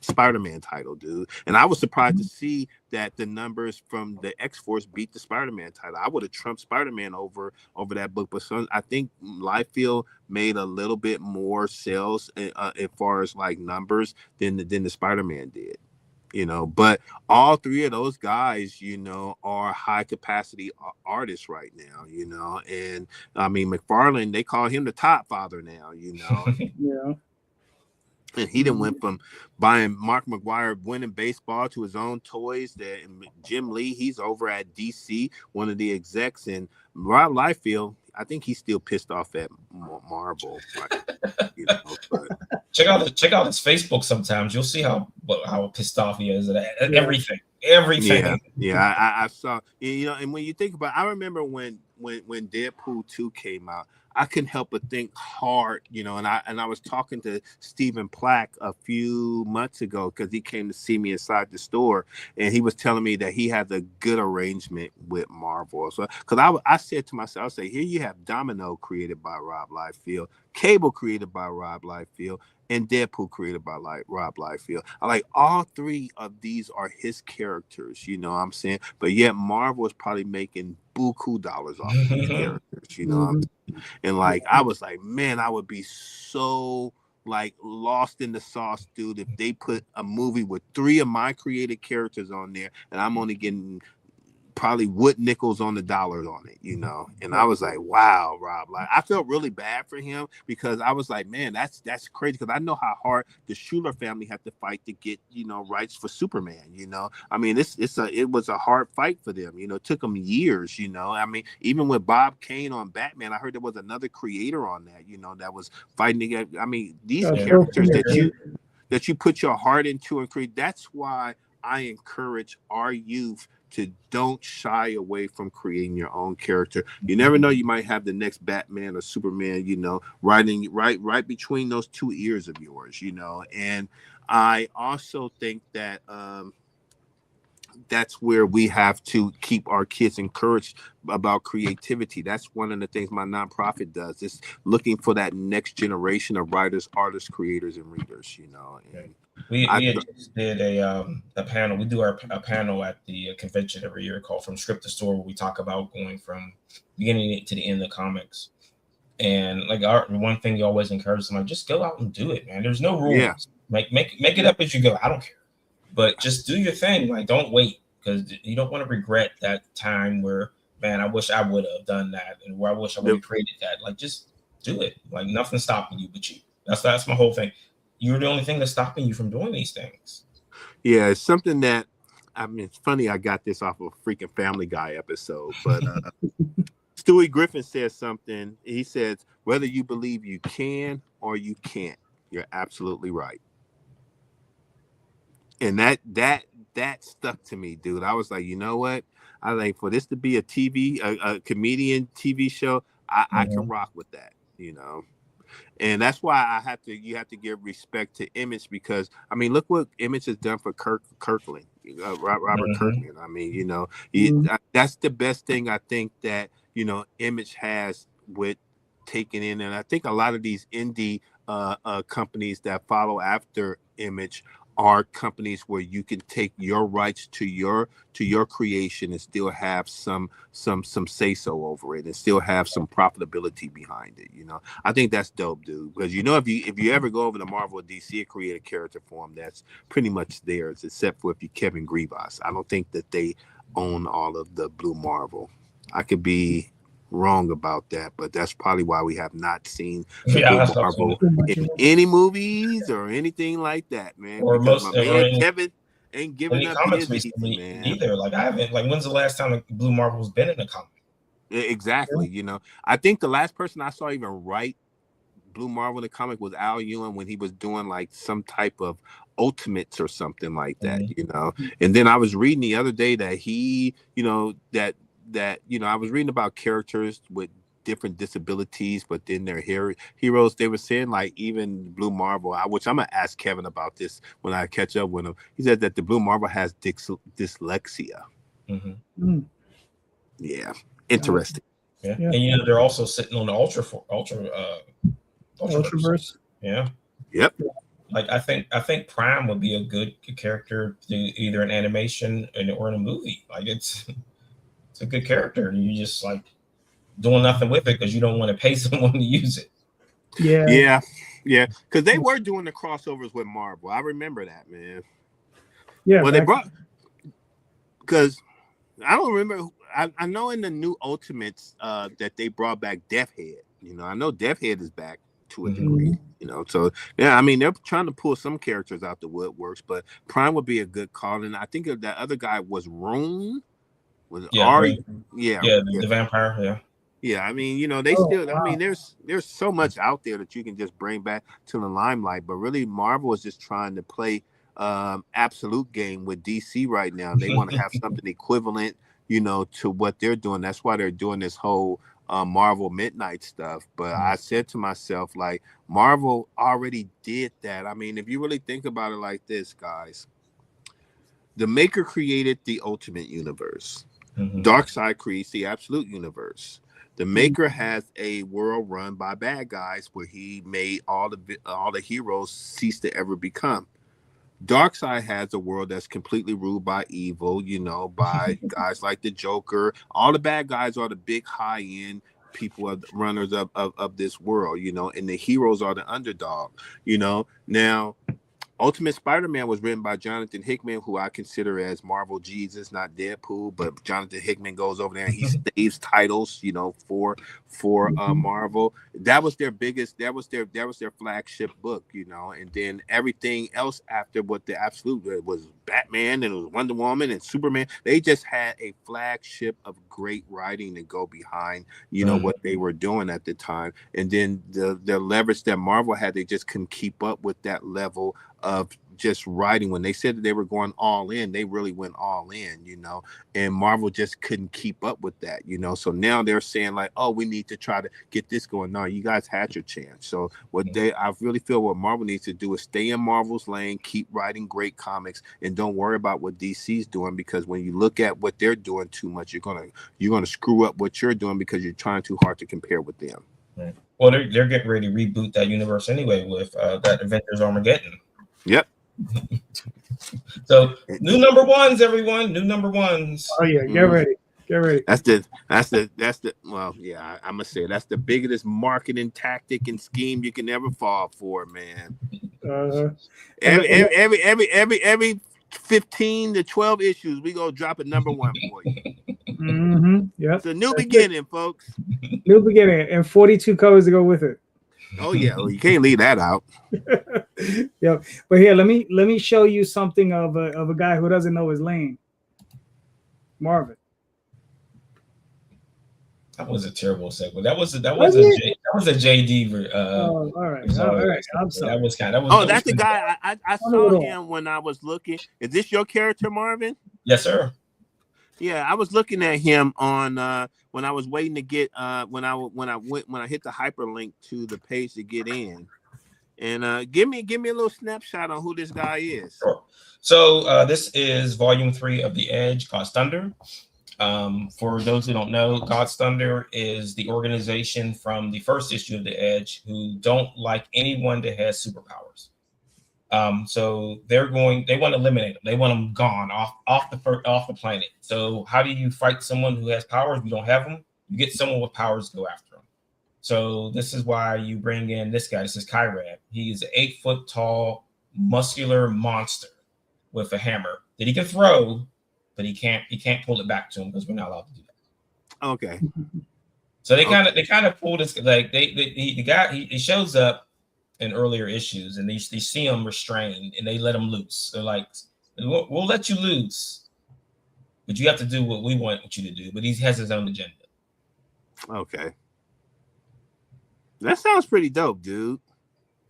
Spider-Man title, dude. And I was surprised to see that the numbers from the X-Force beat the Spider-Man title. I would have trumped Spider-Man over that book, but I think Liefeld made a little bit more sales as far as like numbers than the Spider-Man did. You know, but all three of those guys, you know, are high capacity artists right now, you know. And I mean, McFarlane, they call him the top father now, you know. Yeah. And he done went from buying Mark McGuire winning baseball to his own toys. That Jim Lee, he's over at DC, one of the execs, and Rob Liefeld, I think he's still pissed off at Marvel. Right? You know, but check out his Facebook. Sometimes you'll see how pissed off he is at everything. Everything. Yeah. I saw. You know, and when you think about, I remember when Deadpool 2 came out. I couldn't help but think hard, you know, and I was talking to Stephen Plack a few months ago because he came to see me inside the store, and he was telling me that he has a good arrangement with Marvel. So, because I said to myself, I say, here you have Domino created by Rob Liefeld, Cable created by Rob Liefeld, and Deadpool created by Rob Liefeld. I like all three of these are his characters, you know what I'm saying? But yet Marvel is probably making buku dollars off of these characters, you know what I'm saying? And like I was like, man, I would be so like lost in the sauce, dude, if they put a movie with three of my created characters on there and I'm only getting probably wood nickels on the dollar on it, you know. And I was like, wow, Rob, like I felt really bad for him because I was like, man, that's crazy, because I know how hard the Schuler family had to fight to get, you know, rights for Superman, you know. I mean, it was a hard fight for them, you know. It took them years, you know. I mean, even with Bob Kane on Batman, I heard there was another creator on that, you know, that was fighting to get, I mean, these characters that you put your heart into and create. That's why I encourage our youth to don't shy away from creating your own character. You never know, you might have the next Batman or Superman, you know, right between those two ears of yours, you know. And I also think that that's where we have to keep our kids encouraged about creativity. That's one of the things my nonprofit does, is looking for that next generation of writers, artists, creators, and readers, you know. And we just did a panel. We do a panel at the convention every year called From Script to Store, where we talk about going from beginning to the end of comics. And like one thing you always encourage them, like, just go out and do it, man. There's no rules. Yeah. Make it up as you go. I don't care, but just do your thing. Like, don't wait, because you don't want to regret that time where, man, I wish I would have done that, and where I wish I would have created that. Like, just do it. Like, nothing's stopping you but you. That's my whole thing. You're the only thing that's stopping you from doing these things. Yeah, it's something that, I mean, it's funny I got this off of a freaking Family Guy episode, but Stewie Griffin says something. He says, whether you believe you can or you can't, you're absolutely right. And that stuck to me, dude. I was like, you know what? I like for this to be a comedian TV show, I can rock with that, you know. And that's why you have to give respect to Image, because I mean, look what Image has done for Kirkland, Robert Kirkland. I mean, you know, that's the best thing I think that, you know, Image has with taking in, and I think a lot of these indie companies that follow after Image are companies where you can take your rights to your creation and still have some say so over it and still have some profitability behind it. You know, I think that's dope, dude. Because you know, if you ever go over to Marvel or DC and create a character for them, that's pretty much theirs, except for if you Kevin Grevioux. I don't think that they own all of the Blue Marvel. I could be wrong about that, but that's probably why we have not seen Blue Marvel in any movies or anything like that, man. Or because most my man in, Kevin ain't giving up comics his recently, man. either. Like I haven't. Like when's the last time Blue Marvel's been in a comic? Exactly. You know, I think the last person I saw even write Blue Marvel in the comic was Al Ewing when he was doing like some type of Ultimates or something like that, you know. And then I was reading the other day that he, you know, that you know, I was reading about characters with different disabilities, but then their heroes. They were saying like even Blue Marvel, which I'm gonna ask Kevin about this when I catch up with him. He said that the Blue Marvel has dyslexia. Yeah, interesting. Yeah, and you know they're also sitting on the Ultraverse. Yeah. Yep. Like I think Prime would be a good character to either an animation or in a movie. Like it's a good character, and you just like doing nothing with it because you don't want to pay someone to use it. Yeah. Because they were doing the crossovers with Marvel. I remember that, man. Yeah. Well, they brought, because I don't remember. I know in the new Ultimates that they brought back Deathhead. You know, I know Deathhead is back to a degree. You know, so yeah, I mean they're trying to pull some characters out the woodworks, but Prime would be a good call. And I think that other guy was Rune. The vampire. Yeah, I mean, you know, they still. Wow. I mean, there's so much out there that you can just bring back to the limelight. But really, Marvel is just trying to play absolute game with DC right now. They want to have something equivalent, you know, to what they're doing. That's why they're doing this whole Marvel Midnight stuff. But I said to myself, like, Marvel already did that. I mean, if you really think about it like this, guys, the maker created the Ultimate Universe. Darkseid creates the Absolute Universe. The maker has a world run by bad guys where he made all the heroes cease to ever become. Darkseid has a world that's completely ruled by evil, you know, by guys like the Joker. All the bad guys are the big high-end people, runners of this world, you know, and the heroes are the underdog, you know. Now, Ultimate Spider-Man was written by Jonathan Hickman, who I consider as Marvel Jesus, not Deadpool, but Jonathan Hickman goes over there and he saves titles, you know, for Marvel. That was their biggest, that was their flagship book, you know, and then everything else after what the Absolute was Batman and it was Wonder Woman and Superman. They just had a flagship of great writing to go behind, you know, what they were doing at the time. And then the leverage that Marvel had, they just couldn't keep up with that level of just writing. When they said that they were going all in, they really went all in, you know, and Marvel just couldn't keep up with that, you know. So now they're saying like, oh, we need to try to get this going. No, you guys had your chance. So I really feel what Marvel needs to do is stay in Marvel's lane, keep writing great comics, and don't worry about what DC's doing, because when you look at what they're doing too much, you're gonna screw up what you're doing because you're trying too hard to compare with them. Right. Well, they're getting ready to reboot that universe anyway with that Avengers Armageddon. Yep. So new number ones, everyone. New number ones. Oh yeah, get ready. That's the well, yeah, I'm gonna say that's the biggest marketing tactic and scheme you can ever fall for, man. Every 15 to 12 issues, we go drop a number one for you. Yep. It's a new beginning, folks. New beginning, and 42 covers to go with it. Oh yeah, well, you can't leave that out. Yeah, but here, let me show you something of a guy who doesn't know his lane. Marvin. That was a terrible segue. That was Was it? that was a JD. Oh, all right, Result. all right. I'm sorry. That was kind. That was. Oh, That that's was the guy. I Tell me saw what it him when I was looking. Is this your character, Marvin? Yes, sir. Yeah, I was looking at him on when I was waiting to get when I hit the hyperlink to the page to get in. And give me a little snapshot on who this guy is. Sure. So this is volume 3 of The Edge, God's Thunder. For those who don't know, God's Thunder is the organization from the first issue of The Edge who don't like anyone that has superpowers. So they want to eliminate them. They want them gone off the planet. So how do you fight someone who has powers? You don't have them. You get someone with powers to go after them. So this is why you bring in this guy. This is Kyrad. He's an 8-foot tall, muscular monster with a hammer that he can throw, but he can't pull it back to him because we're not allowed to do that. Okay. So they kind of pull this, like the guy he shows up in earlier issues and they see him restrained and they let him loose. They're like, we'll let you loose, but you have to do what we want you to do. But he has his own agenda. Okay. That sounds pretty dope, dude.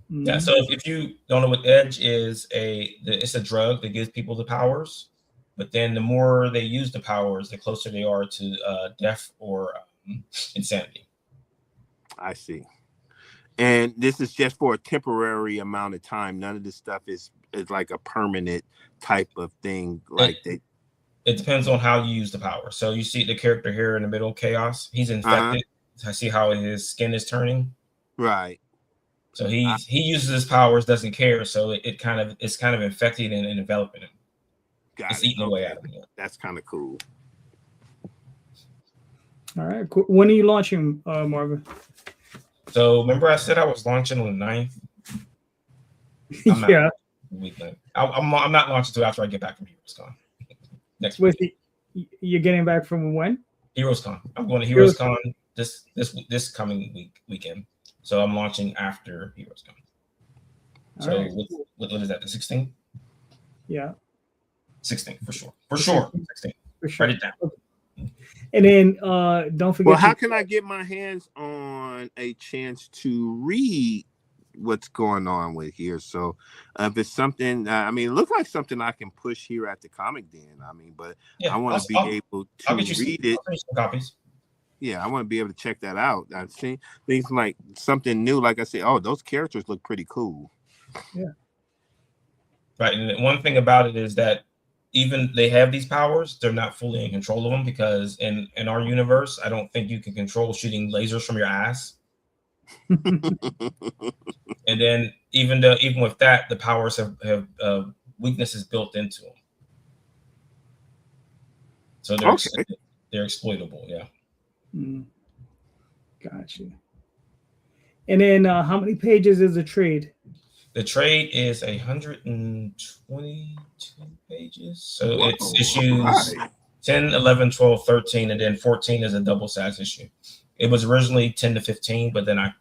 Yeah. So if you don't know what Edge is, it's a drug that gives people the powers, but then the more they use the powers, the closer they are to death or insanity. I see. And this is just for a temporary amount of time. None of this stuff is like a permanent type of thing. It depends on how you use the power. So you see the character here in the middle, Chaos. He's infected. I see how his skin is turning. Right. So he uses his powers, doesn't care. So it's kind of infecting and enveloping him. It's eating away at him. That's kind of cool. All right. Cool. When are you launching, Marvin? So remember I said I was launching on the 9th? Yeah. I'm not launching until after I get back from HeroesCon. Next week. You're getting back from when? HeroesCon. I'm going to HeroesCon this coming weekend. So I'm launching after HeroesCon. So right. What is that? The 16th? Yeah. 16th for sure. For sure. 16th. For sure. Write it down. And then don't forget. Well, how can I get my hands on a chance to read what's going on with here? So if it's something, it looks like something I can push here at the Comic Den. But yeah, I want to be able to read it. Some copies. Yeah, I want to be able to check that out. I've seen things like something new. Like I said, those characters look pretty cool. Yeah. Right. And one thing about it is that even they have these powers, they're not fully in control of them because in our universe, I don't think you can control shooting lasers from your ass. And then even with that, the powers have weaknesses built into them. So they're exploitable. Yeah. Gotcha. And then how many pages is the trade? The trade is 122 pages. So it's issues 10, 11, 12, 13, and then 14 is a double size issue. It was originally 10 to 15, but then I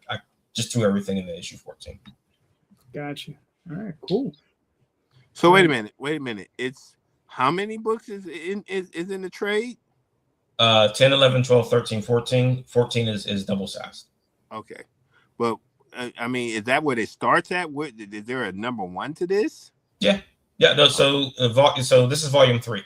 just threw everything in the issue 14. Gotcha. All right, cool. So wait a minute. It's how many books is in the trade? 10, 11, 12, 13, 14. 14 is double sized. Okay. Well, is that what it starts at? Is there a number 1 to this? Yeah. No, so this is volume 3.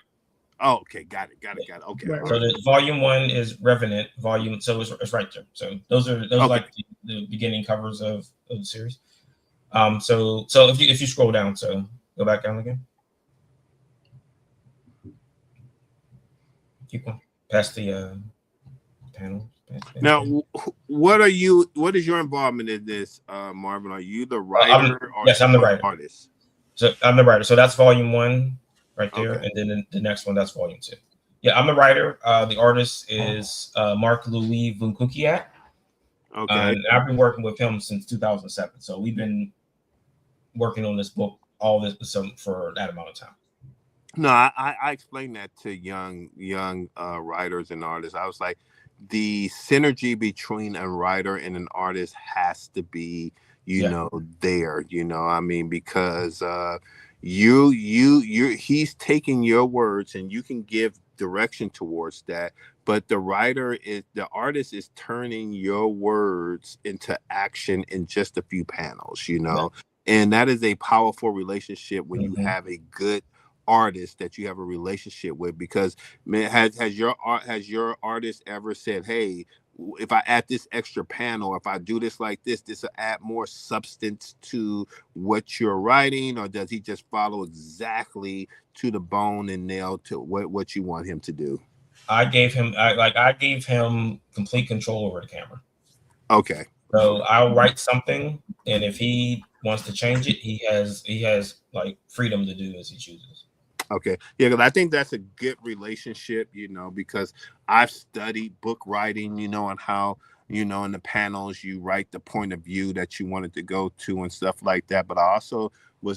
Oh, okay. Got it. Okay. Right. So the volume 1 is Revenant volume. So it's right there. So those are like the beginning covers of the series. So if you scroll down, so go back down again. Keep going past the panel. Now, what is your involvement in this, Marvin? Are you the writer? Yes, I'm the writer. Artist. So I'm the writer. So that's volume 1 right there, and then the next one that's volume 2. Yeah, I'm the writer. The artist is Mark Louis Vunkukiat. Okay, and I've been working with him since 2007. So we've been working on this book for that amount of time. No, I explained that to young writers and artists. I was like, the synergy between a writer and an artist has to be, there. Because he's taking your words and you can give direction towards that. But the artist is turning your words into action in just a few panels, and that is a powerful relationship when you have a good artist that you have a relationship with. Because man, has your artist ever said, hey, if I add this extra panel, if I do this like this will add more substance to what you're writing? Or does he just follow exactly to the bone and nail to what you want him to do? I gave him complete control over the camera. Okay. So I'll write something, and if he wants to change it, he has like freedom to do as he chooses. Okay. Yeah, because I think that's a good relationship, because I've studied book writing, and how, in the panels you write the point of view that you wanted to go to and stuff like that. But I also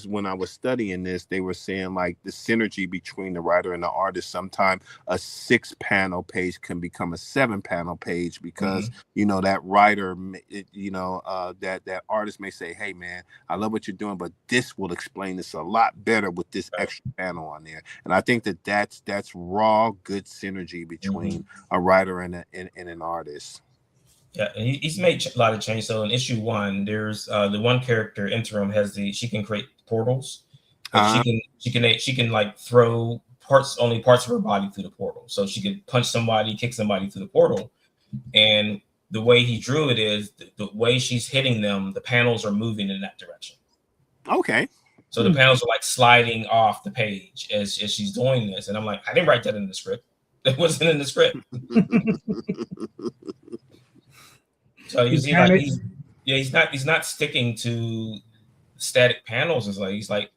when I was studying this, they were saying like the synergy between the writer and the artist. Sometimes a 6-panel page can become a 7-panel page because, that writer, that artist may say, hey man, I love what you're doing, but this will explain this a lot better with this extra panel on there. And I think that's raw, good synergy between a writer and an artist. Yeah, and he's made a lot of change. So in issue 1, there's the one character interim she can create portals. She can like throw parts of her body through the portal. So she could punch somebody, kick somebody through the portal. And the way he drew it is the way she's hitting them, the panels are moving in that direction. Okay. So the panels are like sliding off the page as she's doing this. And I'm like, I didn't write that in the script. That wasn't in the script. So he's not sticking to static panels. It's like he's like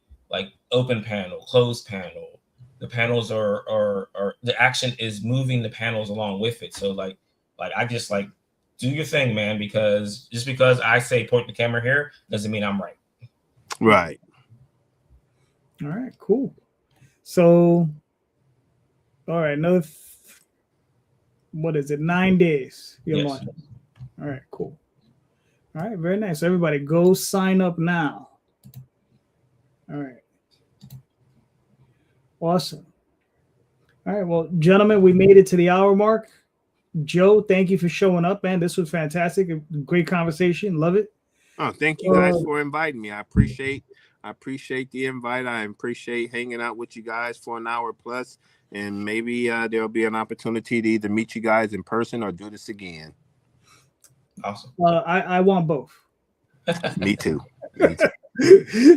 open panel, closed panel. The panels are the action is moving the panels along with it. So like I just like do your thing, man, because just because I say point the camera here doesn't mean I'm right. Right. All right, cool. So all right, another what is it? 9 days. Yes. All right, cool. All right, very nice. Everybody go sign up now. All right. Awesome. All right, well, gentlemen, we made it to the hour mark. Joe, thank you for showing up, man. This was fantastic. A great conversation. Love it. Oh, thank you guys for inviting me. I appreciate the invite. I appreciate hanging out with you guys for an hour plus. And maybe there'll be an opportunity to either meet you guys in person or do this again. Awesome. I want both. Me too.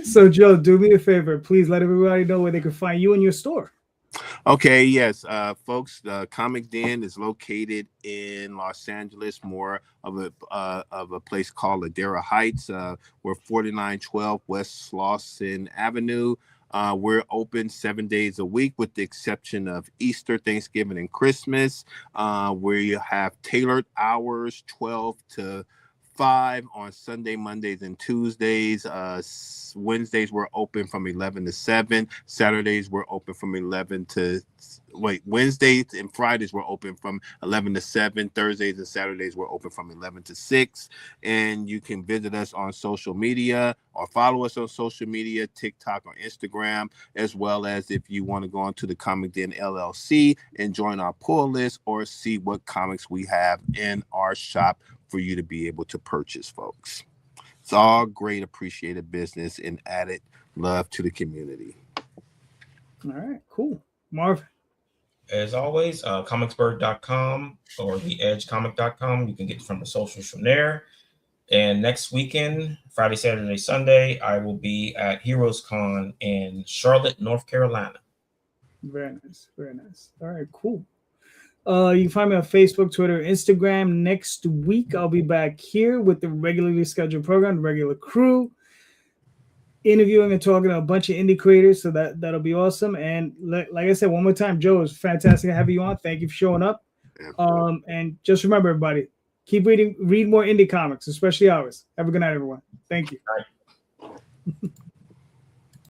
So, Joe, do me a favor. Please let everybody know where they can find you in your store. Okay, yes, folks. The Comic Den is located in Los Angeles, more of a place called Ladera Heights. We're 4912 West Slauson Avenue. We're open 7 days a week, with the exception of Easter, Thanksgiving, and Christmas, where you have tailored hours, 12 to 5 on Sunday, Mondays, and Tuesdays. Wednesdays we're open from 11 to 7. Saturdays we're open from Wednesdays and Fridays we're open from 11 to 7. Thursdays and Saturdays we're open from 11 to 6. And you can visit us on social media or follow us on social media, TikTok or Instagram, as well as if you want to go onto the Comic Den LLC and join our pull list or see what comics we have in our shop for you to be able to purchase, folks. It's all great, appreciated business and added love to the community. All right, cool. Marvin. As always, comicsburg.com or theedgecomic.com. You can get from the socials from there. And next weekend, Friday, Saturday, Sunday, I will be at Heroes Con in Charlotte, North Carolina. Very nice. Very nice. All right, cool. You can find me on Facebook, Twitter, Instagram. Next week, I'll be back here with the regularly scheduled program, the regular crew, interviewing and talking to a bunch of indie creators. So that'll be awesome. And like I said, one more time, Joe, it's fantastic to have you on. Thank you for showing up. And just remember, everybody, keep read more indie comics, especially ours. Have a good night, everyone. Thank you. All right.